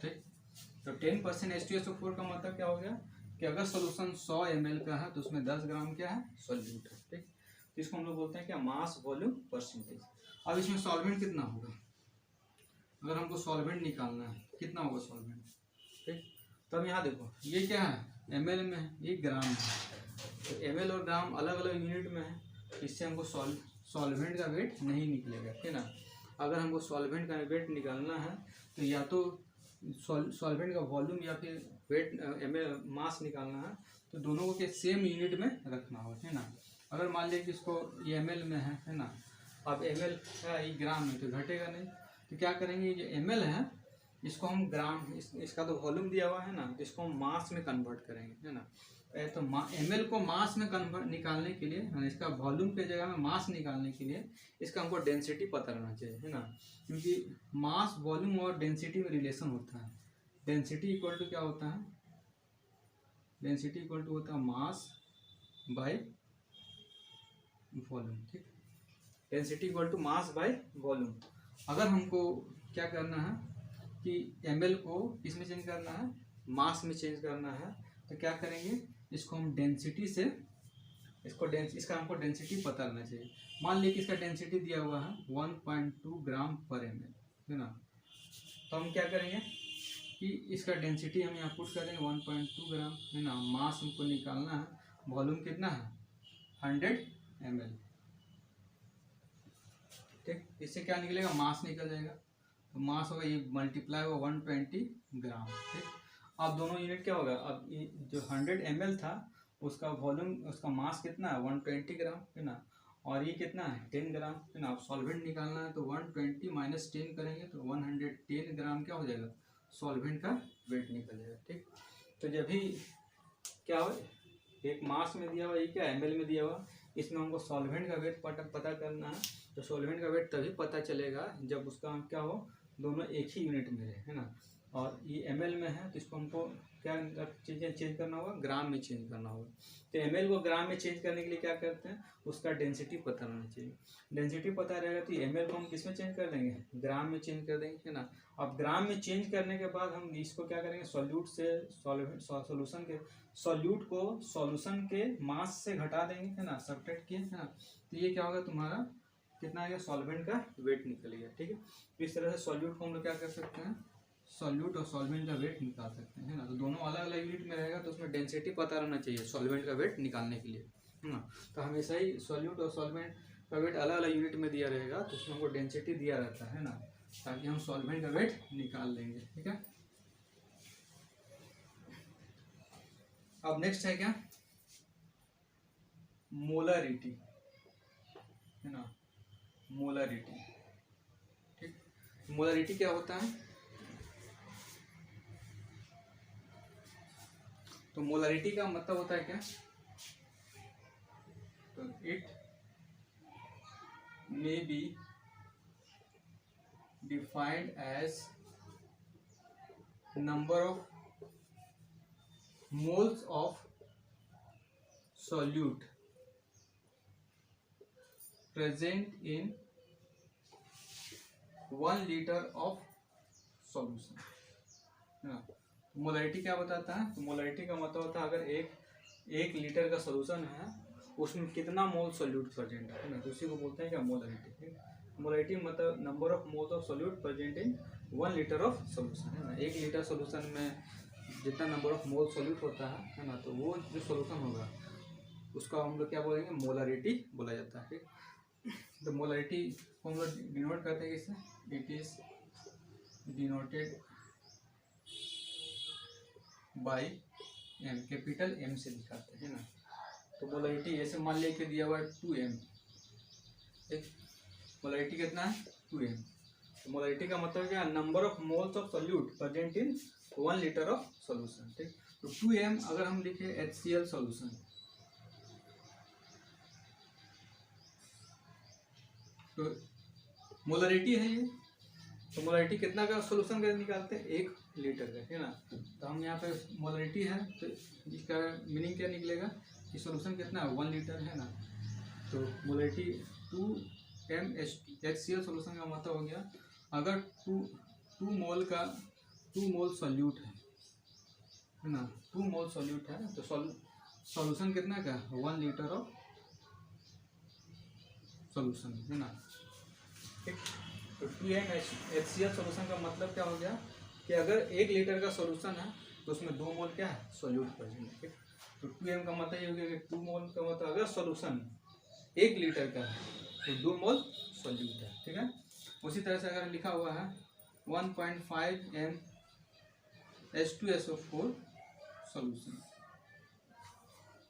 Speaker 1: ठीक। तो 10% H2SO4 का मतलब क्या हो गया कि अगर सॉल्यूशन 100 ml का है तो उसमें 10 ग्राम क्या है, सॉल्यूट है, ठीक। तो इसको हम लोग बोलते हैं क्या, मास वॉल्यूम परसेंटेज। अब इसमें सॉल्वेंट कितना होगा, अगर हमको सॉल्वेंट निकालना है, कितना होगा सॉल्वेंट, ठीक। तब यहाँ देखो ये क्या है, ml में है, ये ग्राम है, तो ml और ग्राम अलग अलग यूनिट में है, इससे हमको सॉल्वेंट का वेट नहीं निकलेगा, है ना। अगर हमको सॉल्वेंट का वेट निकालना है तो या तो सॉल्वेंट का वॉल्यूम या फिर वेट ml मास निकालना है, तो दोनों को के सेम यूनिट में रखना हो, है ना। अगर मान लिया कि इसको ये ml में है ना, अब ml है ये ग्राम में, तो घटेगा नहीं, तो क्या करेंगे, ये ml है इसको हम ग्राम, इसका तो वॉल्यूम दिया हुआ है ना, तो इसको हम मास में कन्वर्ट करेंगे, है ना। तो ml को मास में कन्वर्ट निकालने के लिए, इसका वॉल्यूम के जगह में मास निकालने के लिए इसका हमको डेंसिटी पता रहना चाहिए, है ना, क्योंकि मास वॉल्यूम और डेंसिटी में रिलेशन होता है। डेंसिटी इक्वल टू क्या होता है, डेंसिटी इक्वल टू होता है मास बाय वॉल्यूम, ठीक। Density equal to mass by volume. अगर हमको क्या करना है कि ml को किस में चेंज करना है, मास में चेंज करना है, तो क्या करेंगे, इसको हम डेंसिटी से, इसका हमको डेंसिटी पता रहना चाहिए। मान लीजिए कि इसका डेंसिटी दिया हुआ है 1.2 ग्राम पर ml, है ना। तो हम क्या करेंगे कि इसका डेंसिटी हम यहाँ पुट करेंगे 1.2 ग्राम, है ना। मास हमको निकालना है, वॉल्यूम कितना है 100 ml, ठीक। इससे क्या निकलेगा, मास निकल जाएगा, तो मास होगा ये मल्टीप्लाई होगा 120 ग्राम, ठीक। अब दोनों यूनिट क्या होगा, अब ये जो 100 ml था उसका वॉल्यूम, उसका मास कितना है 120 ग्राम, है ना, और ये कितना है 10 ग्राम, है ना। अब सॉल्वेंट निकालना है तो 120 माइनस 10 करेंगे तो 110 ग्राम क्या हो जाएगा, सॉल्वेंट का वेट निकल जाएगा, ठीक। तो जब भी क्या हो, एक मास में दिया हुआ, ये क्या ml में दिया हुआ, इसमें हमको सॉल्वेंट का वेट पता करना है, तो सॉल्वेंट का वेट तभी पता चलेगा जब उसका क्या हो, दोनों एक ही यूनिट में रहे, है ना। और ये ml में है तो इसको हमको क्या चेंज करना होगा, ग्राम में चेंज करना होगा। तो ml को ग्राम में चेंज करने के लिए क्या करते हैं, उसका डेंसिटी पता रहना चाहिए। डेंसिटी पता रहेगा तो ml को हम किस में चेंज कर देंगे, ग्राम में चेंज कर देंगे, है ना। अब ग्राम में चेंज करने के बाद हम इसको क्या करेंगे, सॉल्यूट से सॉल्यूशन के, सॉल्यूट को सॉल्यूशन के मास से घटा देंगे, है ना, सब्ट्रैक्ट किए, है ना। तो ये क्या होगा तुम्हारा कितना आ गया, सॉल्वेंट का वेट निकल गया। ठीक है, इस तरह से सॉल्यूट को हम लोग क्या कर सकते हैं, सॉल्यूट और सॉल्वेंट का वेट निकाल सकते हैं, है ना। तो दोनों अलग अलग यूनिट में रहेगा तो उसमें डेंसिटी पता रहना चाहिए सॉल्वेंट का वेट निकालने के लिए, है ना। तो हमेशा ही सॉल्यूट और सॉल्वेंट का वेट अलग अलग यूनिट में दिया रहेगा तो उसमें हमको डेंसिटी दिया रहता है ना, ताकि हम सॉल्वेंट का वेट निकाल लेंगे। ठीक है, अब नेक्स्ट है क्या, मोलरिटी, है ना, मोलरिटी। ठीक, मोलरिटी क्या होता है, तो मोलरिटी का मतलब होता है क्या, तो it may be defined as number of moles of solute present in 1 liter of solution, है ना। मोलरिटी क्या बताता है, तो मोलरिटी का मतलब होता है अगर एक लीटर का सोल्यूशन है उसमें कितना मोल सोल्यूट प्रेजेंट है ना, तो उसी को बोलते हैं क्या, मोलरिटी। मोलरिटी मतलब number of moles of solute present in 1 litre of solution, है ना। 1 लीटर सोल्यूशन में जितना नंबर ऑफ मोल सोल्यूट होता है ना, तो वो जो सोल्यूशन होगा उसका हम लोग क्या बोलेंगे, मोलरिटी बोला जाता है। ठीक, तो मोलरिटी को हम लोग डिनोट करते हैं किससे, it is denoted by M, capital M से दिखाते हैं ना। तो मोलरिटी ऐसे मान लिया कि दिया हुआ है 2m, ठीक, मोलरिटी कितना है 2m। तो मोलरिटी का मतलब क्या, number of moles of solute present in 1 litre of solution. ठीक, तो 2m अगर हम लिखे HCl सोल्यूशन, तो मोलरिटी है ये, तो मोलरिटी कितना का सोल्यूशन का निकालते हैं, 1 लीटर का, है ना। तो हम यहाँ पे मोलरिटी है तो इसका मीनिंग क्या निकलेगा कि सोल्यूशन कितना है 1 लीटर, है ना। तो मोलरिटी 2m HCl सोल्यूशन का मतलब हो गया अगर 2 मोल सोल्यूट है ना, 2 मोल सोल्यूट है तो सोल्यूशन कितना का 1 लीटर ऑफ सोल्यूशन, है ना। ठीक, तो 2m HCl सोल्यूशन का मतलब क्या हो गया कि अगर 1 लीटर का सोल्यूशन है तो उसमें 2 मोल क्या है, सोल्यूट प्रेजेंट है। तो 2m का मतलब ये हो गया कि 2 मोल का मतलब अगर सोल्यूशन 1 लीटर का है तो 2 मोल सोल्यूट है। ठीक है, उसी तरह से अगर लिखा हुआ है 1.5 m H2SO4 सोल्यूशन,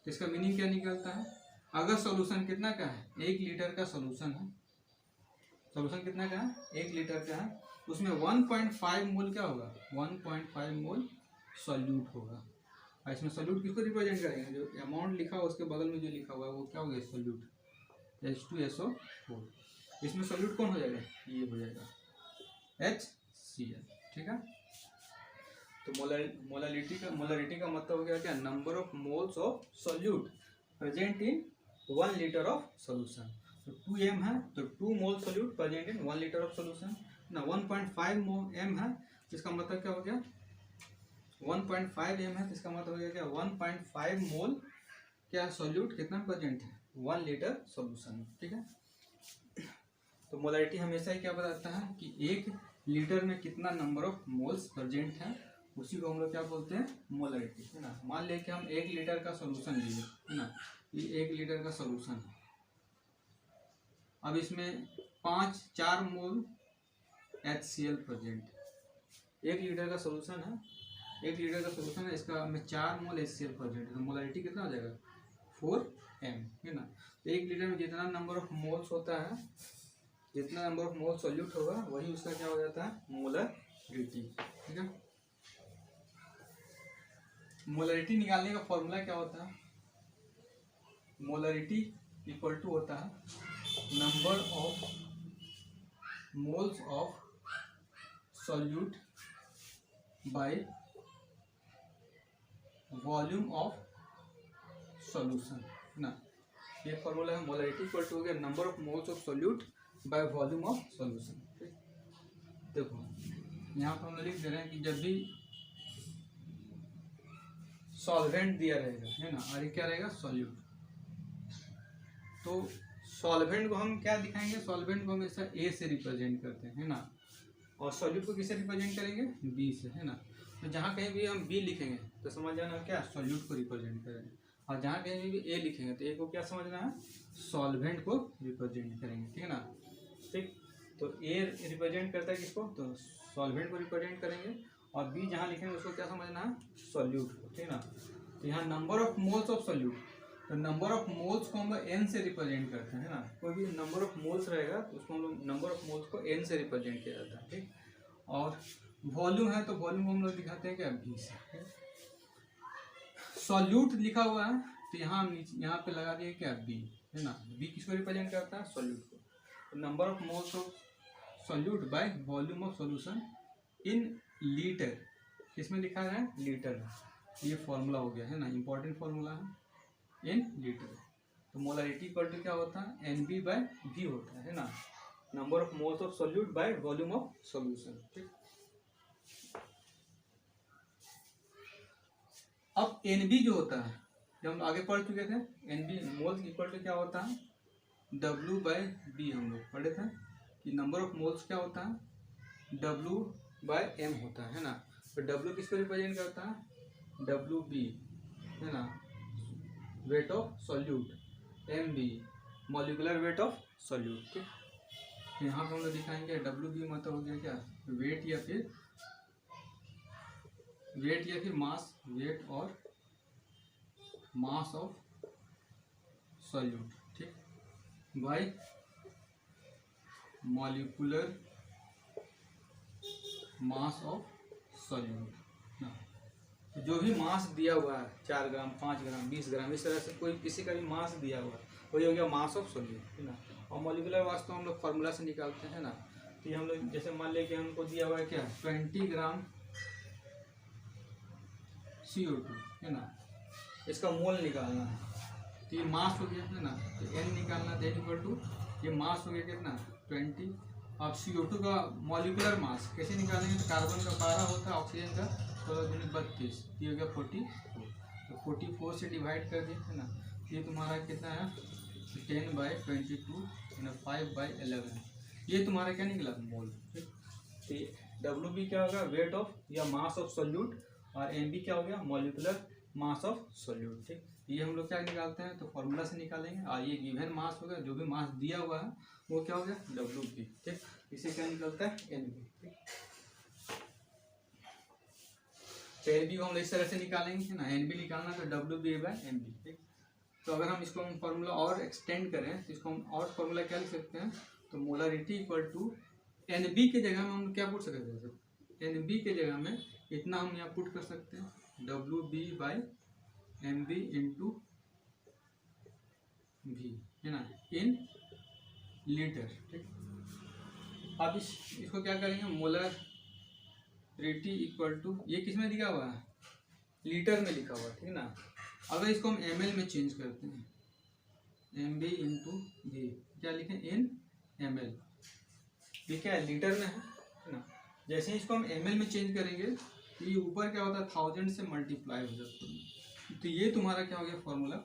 Speaker 1: तो इसका मीनिंग क्या निकलता है, अगर सोल्यूशन कितना का है, 1 लीटर का सोल्यूशन है, सोल्यूशन कितना का है, 1 लीटर का है, उसमें 1.5 मोल क्या होगा, 1.5 मोल सोल्यूट होगा। और इसमें सोल्यूट किसको रिप्रेजेंट करेंगे, जो अमाउंट लिखा हुआ उसके बगल में जो लिखा हुआ है वो क्या हो गया, सोल्यूट, H2SO4। इसमें सोल्यूट कौन हो जाएगा, ये हो जाएगा HCl। ठीक है, तो मोलरिटी का मतलब हो गया क्या, number of moles of solute present in 1 litre of solution. तो 2m है तो 2 mole solute present in 1 litre of solution ना। 1.5 m है इसका मतलब क्या हो गया, 1.5 m है तो इसका मतलब हो गया क्या, 1.5 मोल क्या सोल्यूट कितना प्रेजेंट है, 1 लीटर सोल्यूशन। ठीक है, तो मोलरिटी हमेशा ही क्या बताता है कि 1 लीटर में कितना नंबर ऑफ मोल्स प्रेजेंट है, उसी को हम लोग क्या बोलते हैं, मोलरिटी, है ना। मान लें कि हम 1 लीटर का सोल्यूशन लिए, है ना, ये 1 लीटर का सोल्यूशन है, अब इसमें 4 मोल HCl प्रेजेंट, 1 लीटर का सोल्यूशन है, 1 लीटर का सोल्यूशन है, इसका में 4 मोल HCl प्रेजेंट है, तो मोलरिटी कितना हो जाएगा 4m, है ना। तो 1 लीटर में जितना नंबर ऑफ मोल्स होता है, जितना नंबर ऑफ मोल सोल्यूट होगा वही उसका क्या हो जाता है, मोलरिटी। ठीक है, मोलरिटी निकालने का फॉर्मूला क्या होता है, मोलरिटी इक्वल टू होता है number of moles of solute by volume of solution, है ना। ये फॉर्मूला है, मोलरिटी इक्वल टू हो गया number of moles of solute by volume of solution. ठीक, देखो यहाँ पर हम लिख दे रहे हैं कि जब भी सॉल्वेंट दिया रहेगा, है ना, और ये क्या रहेगा, सोल्यूट, तो सॉल्वेंट को हम क्या दिखाएंगे, सॉल्वेंट को हमेशा ए से रिप्रेजेंट करते हैं, है ना, और सॉल्यूट को किससे रिप्रेजेंट करेंगे, बी से, है ना। तो जहाँ कहीं भी हम बी लिखेंगे तो समझ जाना क्या, सॉल्यूट को रिप्रेजेंट करेंगे, और जहाँ कहीं भी ए लिखेंगे तो ए को क्या समझना है, सॉल्वेंट को रिप्रेजेंट करेंगे, ठीक है ना। ठीक, तो ए रिप्रेजेंट करता है किसको, तो सॉल्वेंट को रिप्रेजेंट करेंगे, और बी जहाँ लिखेंगे उसको क्या समझना है, सॉल्यूट को, ठीक है ना। तो यहाँ number of moles of solute, तो नंबर ऑफ मोल्स को हम लोग एन से रिप्रेजेंट करते हैं, है ना। कोई भी नंबर ऑफ मोल्स रहेगा तो उसको हम लोग नंबर ऑफ मोल्स को एन से रिप्रेजेंट किया जाता है, ठीक। और वॉल्यूम है तो वॉल्यूम को हम लोग दिखाते हैं क्या, बी से। सॉल्यूट लिखा हुआ है तो यहाँ यहाँ पे लगा दिया क्या, बी, है ना। बी किसको रिप्रेजेंट करता है, सॉल्यूट को। तो number of moles of solute by volume of solution in litre, किसमें लिखा है, लीटर में। ये फॉर्मूला हो गया, है ना, इंपॉर्टेंट फॉर्मूला है, इन लीटर। तो मोलारिटी इक्वल टू क्या होता है, एन बी बाय वी होता है ना, number of moles of solute by volume of solution, ठीक। अब एन बी जो होता है, जब हम आगे पढ़ चुके थे, N B moles equal to क्या होता है, डब्ल्यू बाय बी, हम लोग पढ़े थे कि नंबर ऑफ मोल्स क्या होता है, डब्ल्यू बाय एम होता है ना। तो डब्ल्यू किसको रिप्रेजेंट करता है, डब्ल्यू बी, है ना, weight of solute, M B molecular weight of solute, ठीक। यहाँ पे हम लोग दिखाएंगे डब्ल्यू बी मतलब हो गया क्या, वेट या फिर मास, वेट और मास ऑफ सॉल्यूट, ठीक, bye molecular mass of solute ना। जो भी मास दिया हुआ है, 4 ग्राम, 5 ग्राम, 20 ग्राम, इस तरह से कोई किसी का भी मास दिया हुआ है, वही हो गया मास ऑफ सॉल्यूट, है ना। और मॉलिकुलर मास तो हम लोग फार्मूला से निकालते हैं ना। तो ये हम लोग जैसे मान लें कि हमको दिया हुआ है क्या, 20 ग्राम CO2, है ना, इसका मोल निकालना है। तो ये मास हो गया, है ना, तो एन निकालना, दैट इक्वल टू ये मास हो गया कितना, 20। अब CO2 का मॉलिकुलर मास कैसे निकालेंगे, तो कार्बन का 12 होता है, ऑक्सीजन का 16×32, ये हो गया 44। तो 44 से डिवाइड कर दिया, है ना। ये तुम्हारा कितना है, 10/22 5/11, ये तुम्हारा क्या निकला, मोल, ठीक। तो डब्ल्यू बी क्या होगा, वेट ऑफ या मास ऑफ सॉल्यूट, और एम बी क्या हो गया, मॉलिकुलर मास ऑफ सॉल्यूट, ठीक। ये हम लोग क्या निकालते हैं, तो फॉर्मूला से निकालेंगे, और ये गिवन मास होगा, जो भी मास दिया हुआ है वो क्या हो गया, डब्ल्यू बी, ठीक। इसे क्या निकलता है, एन बी, ठीक। तो एन बी को हम इस तरह से निकालेंगे, है ना, एन बी निकालना तो W B by N B, ठीक। तो अगर हम इसको फॉर्मूला और एक्सटेंड करें तो इसको हम और फॉर्मूला क्या लिख सकते हैं, तो molarity equal to N B के जगह में हम क्या पुट सकते हैं, एन बी के जगह में इतना हम यहाँ पुट कर सकते हैं, W B by M B into V, है ना, इन लीटर, ठीक। अब इसको क्या करेंगे, मोलारिटी इक्वल टू, ये किस में लिखा हुआ है, लीटर में लिखा हुआ है, ठीक है ना। अगर इसको हम एम एल में चेंज करते हैं, एम बी इंटू भी, क्या लिखें, इन एम एल, ये क्या है, लीटर में है ना। जैसे ही इसको हम एम एल में चेंज करेंगे तो ये ऊपर क्या होता है, 1000 से मल्टीप्लाई हो जाता है। तो ये तुम्हारा क्या हो गया फॉर्मूला,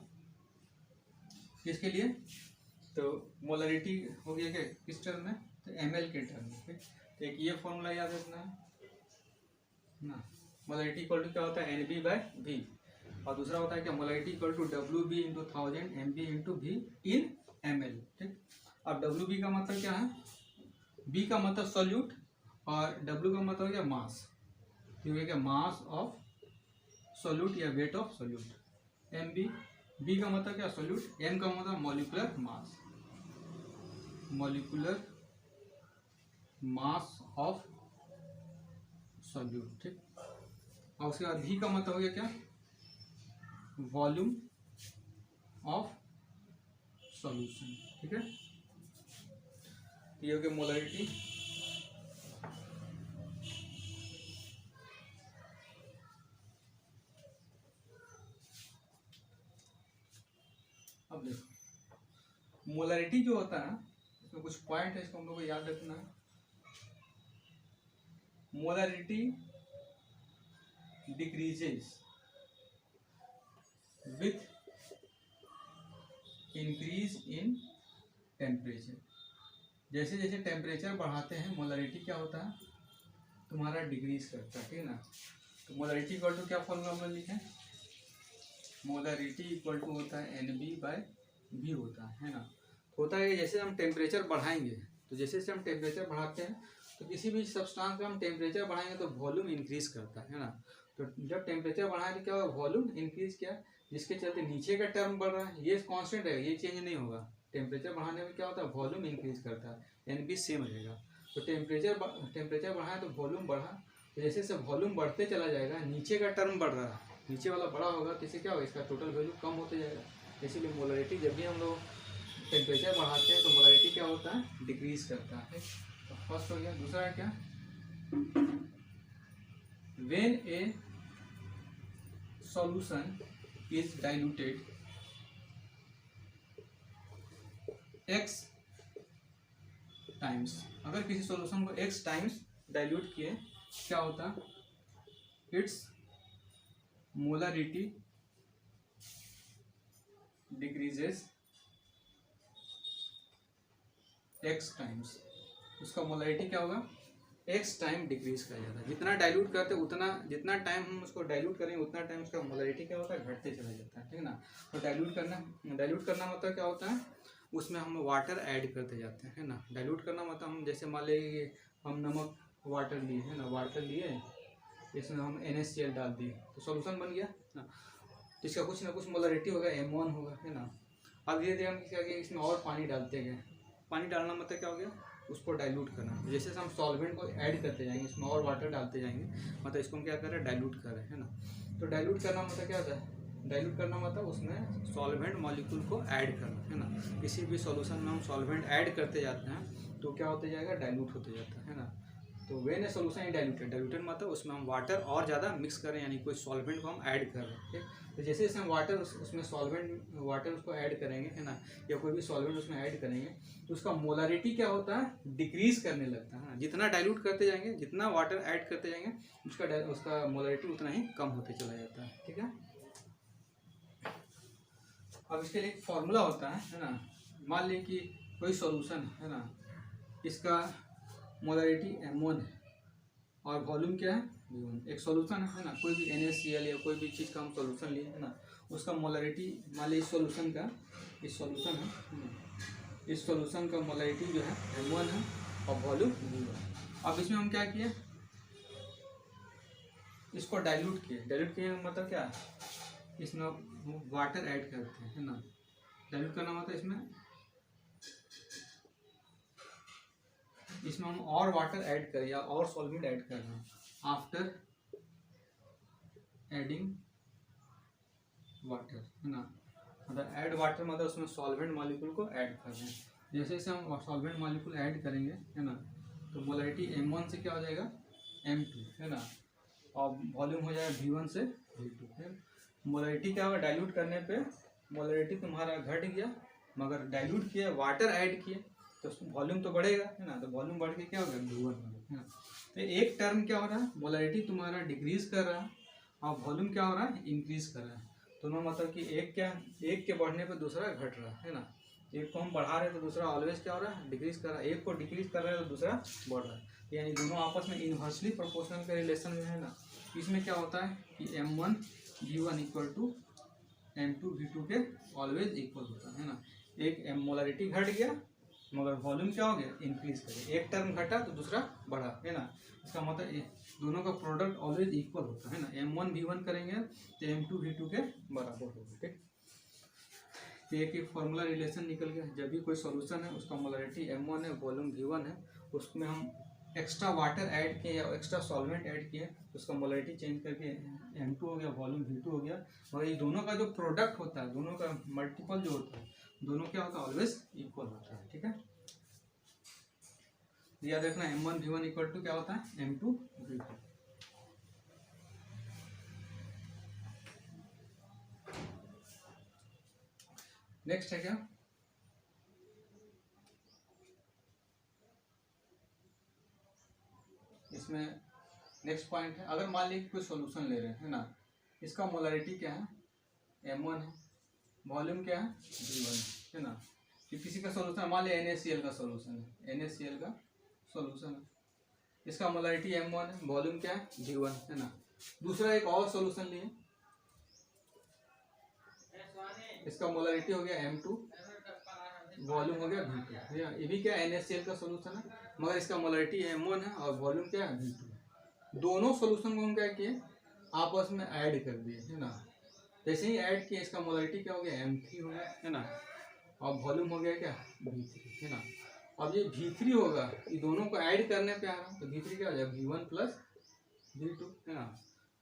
Speaker 1: किसके लिए, तो मोलरिटी हो गया क्या, किस टर्म में, तो एम एल के टर्म में, ठीक। तो एक ये फॉर्मूला याद रखना है ना, मोलरिटी इक्वल टू क्या होता है, एन बी बाय भी, और दूसरा होता है क्या, molarity equal to W B into 1000 M B into V in M L, ठीक। अब डब्ल्यू बी का मतलब क्या है, बी का मतलब सॉल्यूट, और डब्ल्यू का मतलब क्या, मास, क्योंकि क्या, मास ऑफ सॉल्यूट या weight of solute. M B, B का मतलब क्या, सॉल्यूट, एम का मतलब molecular mass, molecular mass of solute, ठीक। और उसके बाद भी का मतलब हो गया क्या, वॉल्यूम ऑफ सॉल्यूशन, ठीक है। ये हो गया मोलरिटी। अब देखो मोलरिटी जो होता है, इसमें कुछ पॉइंट है, इसको हम लोग को याद रखना है। Molarity decreases with increase in temperature. जैसे जैसे टेम्परेचर बढ़ाते हैं मोलरिटी क्या होता है तुम्हारा डिक्रीज करता है, ठीक है ना। तो मोलरिटी इक्वल टू क्या फॉर्मूला हमने लिखा है, मोलरिटी इक्वल टू होता है NB/V होता है ना। होता है जैसे हम टेम्परेचर बढ़ाएंगे, तो जैसे जैसे हम टेम्परेचर बढ़ाते हैं तो किसी भी सब्सटेंस का हम टेम्परेचर बढ़ाएंगे तो वॉल्यूम इंक्रीज करता है ना। तो जब टेम्परेचर बढ़ाएं तो क्या होगा, वॉल्यूम इंक्रीज किया, जिसके चलते नीचे का टर्म बढ़ रहा है, ये कांस्टेंट है, ये चेंज नहीं होगा। टेम्परेचर बढ़ाने में क्या होता है, वॉल्यूम इंक्रीज करता है, NB सेम रहेगा। तो टेम्परेचर बढ़ाए तो वॉल्यूम बढ़ा, तो जैसे जैसे वॉल्यूम बढ़ते चला जाएगा, नीचे का टर्म बढ़ रहा है, नीचे वाला बड़ा होगा, तो इससे क्या होगा, इसका टोटल वैल्यू कम होते जाएगा। इसीलिए मोलरिटी जब भी हम लोग टेम्परेचर बढ़ाते हैं तो मोलरिटी क्या होता है, डिक्रीज करता है। तो फर्स्ट हो गया। दूसरा है क्या, when A solution is diluted x times, अगर किसी सॉल्यूशन को x टाइम्स डाइल्यूट किए क्या होता है, it's molarity decreases x times. उसका मोलरिटी क्या होगा, x टाइम डिक्रीज कर जाता है। जितना डाइल्यूट करते उतना, जितना टाइम हम उसको डाइल्यूट करेंगे उतना टाइम उसका मोलरिटी क्या होता है, घटते चला जाता है, ठीक है ना। तो डाइल्यूट करना मतलब क्या होता है, उसमें हम वाटर ऐड करते जाते हैं, है ना। डाइल्यूट करना मतलब हम जैसे मान लीजिए हम नमक वाटर लिए, है ना, वाटर लिए, इसमें हम NaCl डाल दिए तो सॉल्यूशन बन गया ना। तो इसका कुछ ना कुछ मोलरिटी होगा, M1 होगा, है ना। अब धीरे धीरे हम क्या किया, इसमें और पानी डालते गए। पानी डालना मतलब क्या हो गया, उसको डाइल्यूट करना। जैसे हम सॉल्वेंट को ऐड करते जाएंगे, इसमें और वाटर डालते जाएंगे, मतलब इसको हम क्या कर रहे हैं, डाइल्यूट कर रहे हैं, है ना। तो डाइल्यूट करना मतलब क्या होता है, डाइल्यूट करना मतलब उसमें सॉल्वेंट मॉलिक्यूल को ऐड करना, है ना। किसी भी सॉल्यूशन में हम सॉल्वेंट ऐड करते जाते हैं तो क्या होते जाएगा, डाइल्यूट होते जाता है ना। तो when A solution is diluted मतलब उसमें हम वाटर और ज़्यादा मिक्स करें, यानी कोई सॉल्वेंट को हम ऐड कर रहे हैं, ठीक। तो जैसे जैसे हम वाटर उसमें वाटर उसको ऐड करेंगे, है ना, या कोई भी सॉल्वेंट उसमें ऐड करेंगे तो उसका मोलरिटी क्या होता है, डिक्रीज करने लगता है ना। जितना डाइल्यूट करते जाएंगे, जितना वाटर ऐड करते जाएंगे, उसका मोलरिटी उतना ही कम होते चला जाता है, ठीक है। अब इसके लिए एक फॉर्मूला होता है ना। मान लीजिए कि कोई सॉल्यूशन है ना, इसका मोलरिटी M1 है और वॉल्यूम क्या है V1। एक सॉल्यूशन है ना, कोई भी NaCl या कोई भी चीज़ का हम सॉल्यूशन लिए, है ना, उसका मोलरिटी मान लीजिए इस सॉल्यूशन का, इस सॉल्यूशन है, इस सॉल्यूशन का मोलरिटी जो है M1 है और वॉल्यूम V1। अब इसमें हम क्या किए, इसको डाइल्यूट किए मतलब क्या है, इसमें वाटर ऐड करते हैं, है ना। डाइल्यूट करना मतलब इसमें हम और वाटर ऐड करें या और सॉल्वेंट ऐड कर रहे हैं। आफ्टर एडिंग वाटर, है ना, मतलब ऐड वाटर मतलब उसमें सॉल्वेंट मॉलिक्यूल को ऐड कर रहे हैं। जैसे जैसे हम सॉल्वेंट मॉलिक्यूल ऐड करेंगे, है ना, तो मोलरिटी M1 से क्या हो जाएगा, M2, है ना, और वॉल्यूम हो जाएगा V1 से V2, है। मोलरिटी क्या होगा, डाइल्यूट करने पे मोलरिटी तुम्हारा घट गया, मगर डाइल्यूट किया, वाटर ऐड किए तो वॉल्यूम तो बढ़ेगा, है ना। तो वॉल्यूम बढ़ के क्या होगा, V1 होगा, है ना। तो एक टर्म क्या हो रहा है, मोलरिटी तुम्हारा डिक्रीज कर रहा है और वॉल्यूम क्या हो रहा है, इंक्रीज कर रहा है। दोनों मतलब कि एक के बढ़ने पे दूसरा घट रहा है ना। एक को हम बढ़ा रहे हैं तो दूसरा ऑलवेज क्या हो रहा है, डिक्रीज कर रहा है। एक को डिक्रीज कर रहा है तो दूसरा बढ़ रहा है, यानी दोनों आपस में इनवर्सली प्रोपोर्शनल का रिलेशन में है ना। इसमें क्या होता है कि M1 V1 equal to M2 V2 के ऑलवेज इक्वल होता है ना। एक मोलरिटी घट गया मगर वॉल्यूम क्या हो गया, इंक्रीज कर गया। एक टर्म घटा तो दूसरा बढ़ा, है ना। इसका मतलब दोनों का प्रोडक्ट ऑलवेज इक्वल होता है ना। M1 V1 करेंगे तो M2 V2 के बराबर होगा, ठीक। तो एक फॉर्मूला रिलेशन निकल गया। जब भी कोई सॉल्यूशन है उसका मोलरिटी M1 है, वॉल्यूम V1 है, उसमें हम एक्स्ट्रा वाटर ऐड किए या एक्स्ट्रा सॉल्वेंट ऐड किए, उसका मोलरिटी चेंज करके M2 हो गया, वॉल्यूम V2 हो गया। मगर ये दोनों का जो प्रोडक्ट होता है, दोनों का मल्टीपल जो होता है, दोनों क्या होता है, ऑलवेज इक्वल होता है, ठीक है। याद रखना M1 V1 इक्वल टू क्या होता है, M2 V2। नेक्स्ट है क्या, इसमें नेक्स्ट पॉइंट है, अगर मान लीजिए कोई सॉल्यूशन ले रहे हैं, है ना, इसका मोलरिटी क्या है, M1 है, वॉल्यूम क्या है, V1, है ना। कि किसी का सोल्यूशन मान लिया NaCl का सोल्यूशन है, NaCl का सोल्यूशन है, इसका मोलरिटी M1 है, वॉल्यूम क्या है V1 है ना। दूसरा एक और सोल्यूशन लिए, इसका मोलरिटी हो गया M2, वॉल्यूम हो गया V2। ये भी क्या NaCl का सोल्यूशन है, मगर इसका मोलरिटी M1 है और वॉल्यूम क्या है V2। दोनों सोल्यूशन को हम क्या किए आपस में ऐड कर दिए है ना। जैसे ही ऐड किए इसका मोलरिटी क्या हो गया M3 हो गया है ना, और वॉल्यूम हो गया क्या V3 है ना। अब ये V3 होगा, ये दोनों को ऐड करने पे आ रहा हूँ तो V3 क्या हो जाएगा V1 प्लस V2 है ना।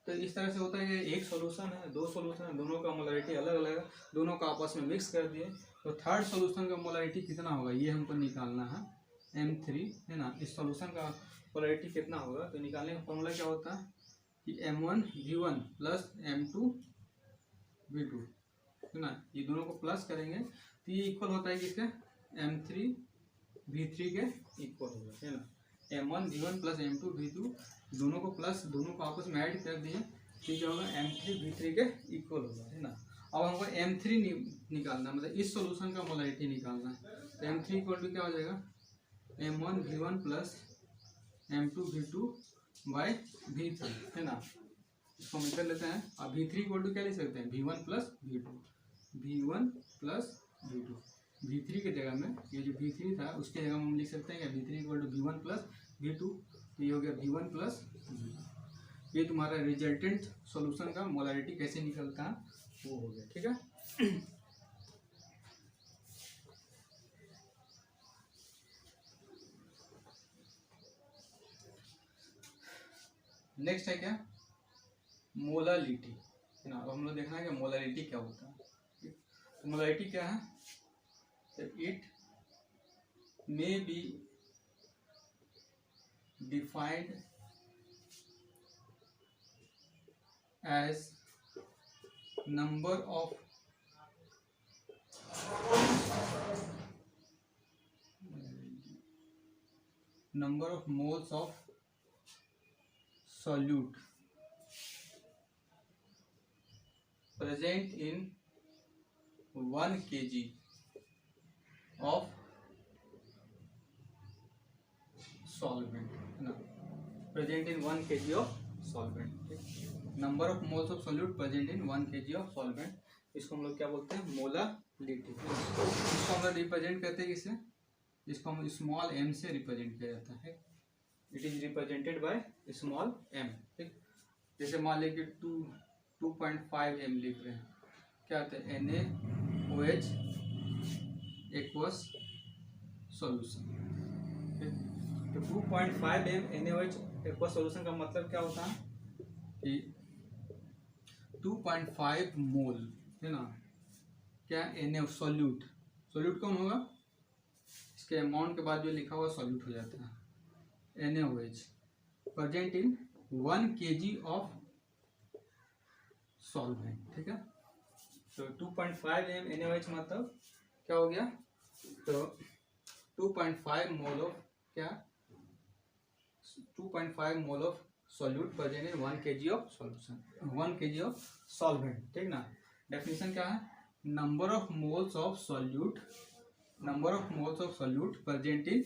Speaker 1: तो इस तरह से होता है कि एक सोल्यूशन है, दो सोल्यूशन है, दोनों का मोलरिटी अलग अलग है, दोनों का आपस में मिक्स कर दिए तो थर्ड सोल्यूशन का मोलरिटी कितना होगा ये हमको निकालना है M3 है ना। इस सोल्यूशन का मोलरिटी कितना होगा तो निकालने का फॉर्मूला क्या होता है कि M1 V1 plus M2 V2 है ना। ये दोनों को प्लस करेंगे तो ये इक्वल होता है किसका M3 V3 के इक्वल होगा है ना। M1 V1 plus M2 V2 दोनों को प्लस दोनों को आपस में ऐड कर दिए तो क्या होगा M3 V3 के इक्वल होगा है ना। अब हमको M3 निकालना मतलब इस सॉल्यूशन का मोलरिटी निकालना है तो M3 इक्वल टू क्या हो जाएगा M1 V1 plus M2 V2 by V3 है ना। इसको हम कर लेते हैं। अब V3 इक्वल टू क्या लिख सकते हैं V1 plus V2, V1 plus V2। V3 की जगह में ये जो V3 था उसके जगह में हम लिख सकते हैं V3 equal to V1 plus V2, तो ये हो गया V1 प्लस V2। ये तुम्हारा रिजल्टेंट सॉल्यूशन का मोलरिटी कैसे निकलता है वो हो गया ठीक है। नेक्स्ट है क्या मोलालिटी है ना। अब हम लोग देखना है कि मोलालिटी क्या होता है। तो मोलालिटी क्या है, it may be defined as number of moles of solute present in 1 kg of solvent है ना। Present in 1 kg of solvent, number of moles of solute present in 1 kg of solvent, इसको हम लोग क्या बोलते हैं मोलालिटी। इसको हम लोग रिप्रेजेंट करते हैं किससे, इसको हम स्मॉल m से रिप्रेजेंट किया जाता है। It is represented by small m ठीक। जैसे मान लें कि 2.5 m लिख रहे हैं, क्या होता है NaOH एक्वस सॉल्यूशन। तो 2.5 m NaOH एक्वस सॉल्यूशन का मतलब क्या होता है कि 2.5 मोल है ना क्या Na सॉल्यूट, सॉल्यूट कौन होगा इसके अमाउंट के बाद जो लिखा हुआ सॉल्यूट हो जाता है NaOH present in 1 kg of solvent ठीक है। तो 2.5 m NaOH मतलब क्या हो गया, तो 2.5 मोल ऑफ क्या 2.5 mole of solute present in 1 kg of solution, 1 kg of solvent ठीक ना। डेफिनेशन क्या है, number of moles of solute, number of moles of solute present in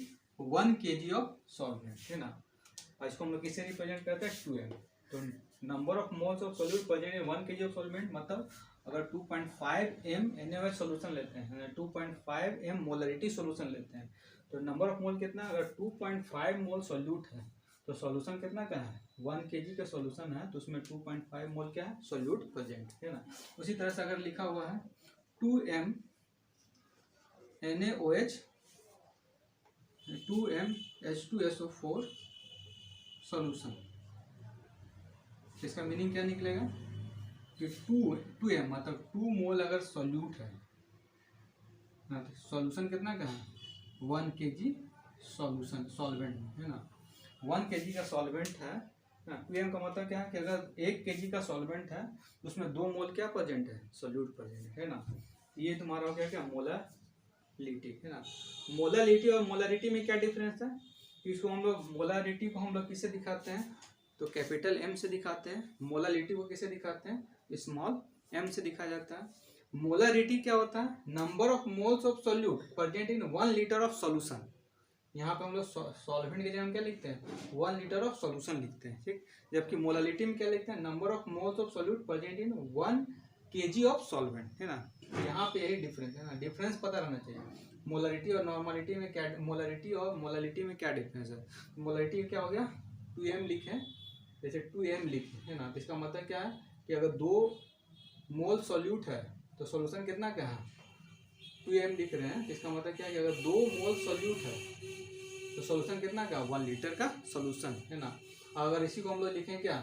Speaker 1: 1 kg of solvent है ना। इसको हम लोग किससे रिप्रेजेंट करते हैं 2m। तो number of moles of solute present in 1 kg of solvent मतलब अगर 2.5 m NaOH सॉल्यूशन लेते हैं, 2.5 m मोलरिटी सॉल्यूशन लेते हैं तो नंबर ऑफ मोल कितना, अगर 2.5 मोल सॉल्यूट है तो सॉल्यूशन कितना का है 1 kg का सॉल्यूशन है तो उसमें 2.5 मोल क्या है सॉल्यूट प्रेजेंट है ना। उसी तरह से अगर लिखा हुआ है 2m NaOH 2m H2SO4 solution, इसका मीनिंग क्या निकलेगा कि 2m मतलब 2 मोल अगर सॉल्यूट है ना तो सॉल्यूशन कितना का है 1 kg सॉल्यूशन सॉल्वेंट है ना। 1 kg का सॉल्वेंट है ना, 2m का मतलब क्या है कि अगर 1 kg का सॉल्वेंट है तो उसमें 2 मोल क्या प्रेजेंट है सॉल्यूट प्रेजेंट है ना। ये तुम्हारा हो गया क्या मोलालिटी है ना। मोलालिटी और मोलारिटी में क्या डिफरेंस है, इसको हम लोग मोलारिटी को हम लोग किससे दिखाते हैं तो कैपिटल M से दिखाते हैं, मोलालिटी को किससे दिखाते हैं स्मॉल m से दिखाया जाता है। मोलरिटी क्या होता है? Number of moles of solute present in 1 litre of solution. यहाँ पे हम लोग सॉल्वेंट की जगह हम क्या लिखते हैं? 1 लीटर ऑफ सोल्यूशन लिखते हैं, ठीक। जबकि मोलरिटी में क्या लिखते हैं? Number of moles of solute present in 1 kg of solvent, है ना। यहाँ पे यही डिफरेंस है ना, डिफरेंस पता रहना चाहिए। मोलरिटी और नॉर्मलिटी में क्या, मोलरिटी और मोलरिटी में क्या डिफरेंस है? मोलरिटी क्या हो गया? 2m लिखे, जैसे 2m लिखे, है ना, तो इसका मतलब क्या है कि अगर 2 मोल सोल्यूट है तो सॉल्यूशन कितना क्या है? 2m लिख रहे हैं, तो इसका मतलब क्या है कि अगर 2 मोल सोल्यूट है तो सॉल्यूशन कितना का? 1 लीटर का सॉल्यूशन, है ना। अगर इसी को हम लोग लिखें क्या?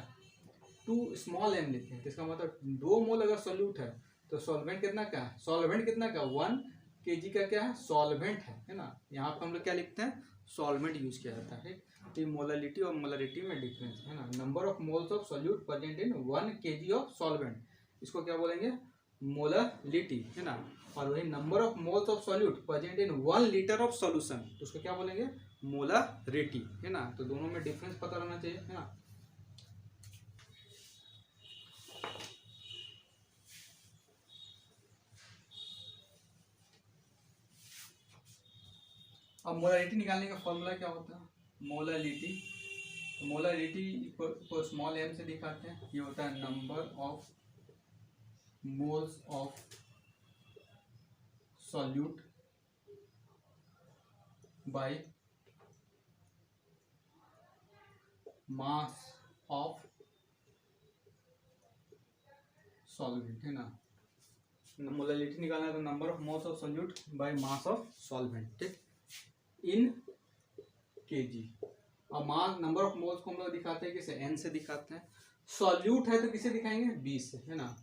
Speaker 1: 2 स्मॉल m लिखें, तो इसका मतलब 2 मोल अगर सोल्यूट है तो सॉल्वेंट कितना का? सॉल्वेंट कितना का? 1 kg का क्या है? सॉल्वेंट है ना। यहाँ पर हम लोग क्या लिखते हैं? सॉल्वेंट यूज किया जाता है। तो मोलरिटी और मोलरिटी में डिफरेंस है ना। Number of moles of solute present in 1 kg of solvent, इसको क्या बोलेंगे? मोलरिटी, है ना। और वही number of moles of solute present in 1 litre of solution, तो उसको क्या बोलेंगे? मोलरिटी, है ना। तो दोनों में डिफरेंस पता रहना चाहिए, है ना। अब मोलरिटी निकालने का फॉर्मूला क्या होता है? मोलरिटी, तो मोलरिटी को स्मॉल m से दिखाते हैं। ये होता है number of moles of solute by mass of solvent, है ना। मोलरिटी निकालना है तो number of moles of solute by mass of solvent, ठीक, इन केजी। और मास, नंबर ऑफ मोल्स को हम लोग दिखाते हैं किसे? n से दिखाते हैं। सॉल्यूट है तो किसे दिखाएंगे? b से, है ना।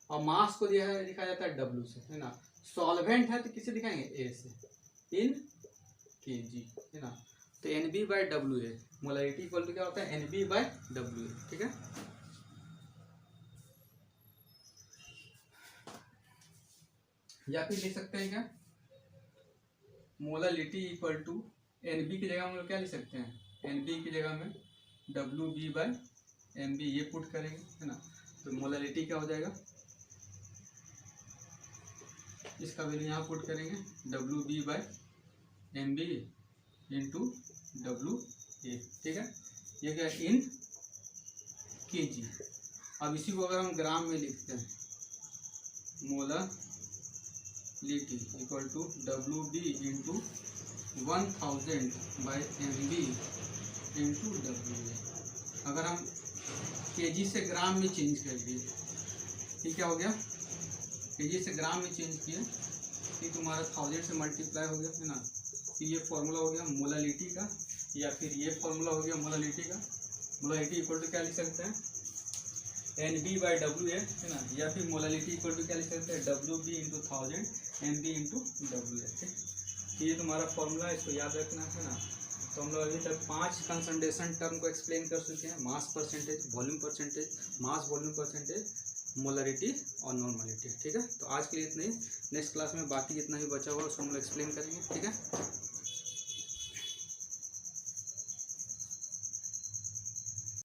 Speaker 1: और मास को दिखाया जाता है w से, है ना। सॉल्वेंट है तो किसे दिखाएंगे? a से, इन केजी, है ना। तो NB/WA, मोलरिटी इक्वल टू क्या होता है? NB/WA, ठीक है। या फिर लिख सकते हैं क्या? मोलरिटी इक्वल टू NB की जगह हम लोग क्या लिख सकते हैं? NB की जगह में WB/MB ये पुट करेंगे, है ना। तो मोलरिटी क्या हो जाएगा? इसका वैल्यू यहाँ पुट करेंगे WB/MB इंटू WA, ठीक है। ये क्या? In KG. अब इसी को अगर हम ग्राम में लिखते हैं, molarity equal to WB into 1000/MB into WA। अगर हम केजी से ग्राम में चेंज कर दिए, ठीक, क्या हो गया? केजी से ग्राम में चेंज किए, ठीक, तुम्हारा 1000 से मल्टीप्लाई हो गया, है ना। तो ये फॉर्मूला हो गया मोलरिटी का, या फिर ये फॉर्मूला हो गया मोलरिटी का। मोलरिटी इक्वल टू क्या लिख सकते हैं? NB/WA, है ना। या फिर मोलरिटी इक्वल टू क्या लिख सकते हैं? WB into 1000 MB into WA, ठीक। ये तुम्हारा फॉर्मूला है, इसको याद रखना, है ना। तो हम लोग अभी तक 5 कंसंट्रेशन टर्म को एक्सप्लेन कर चुके हैं। Mass percentage, volume percentage, mass volume percentage, molarity और नॉर्मलिटी, ठीक है। तो आज के लिए इतना ही। नेक्स्ट क्लास में बाकी जितना भी बचा हुआ उसको हम लोग एक्सप्लेन करेंगे, ठीक है।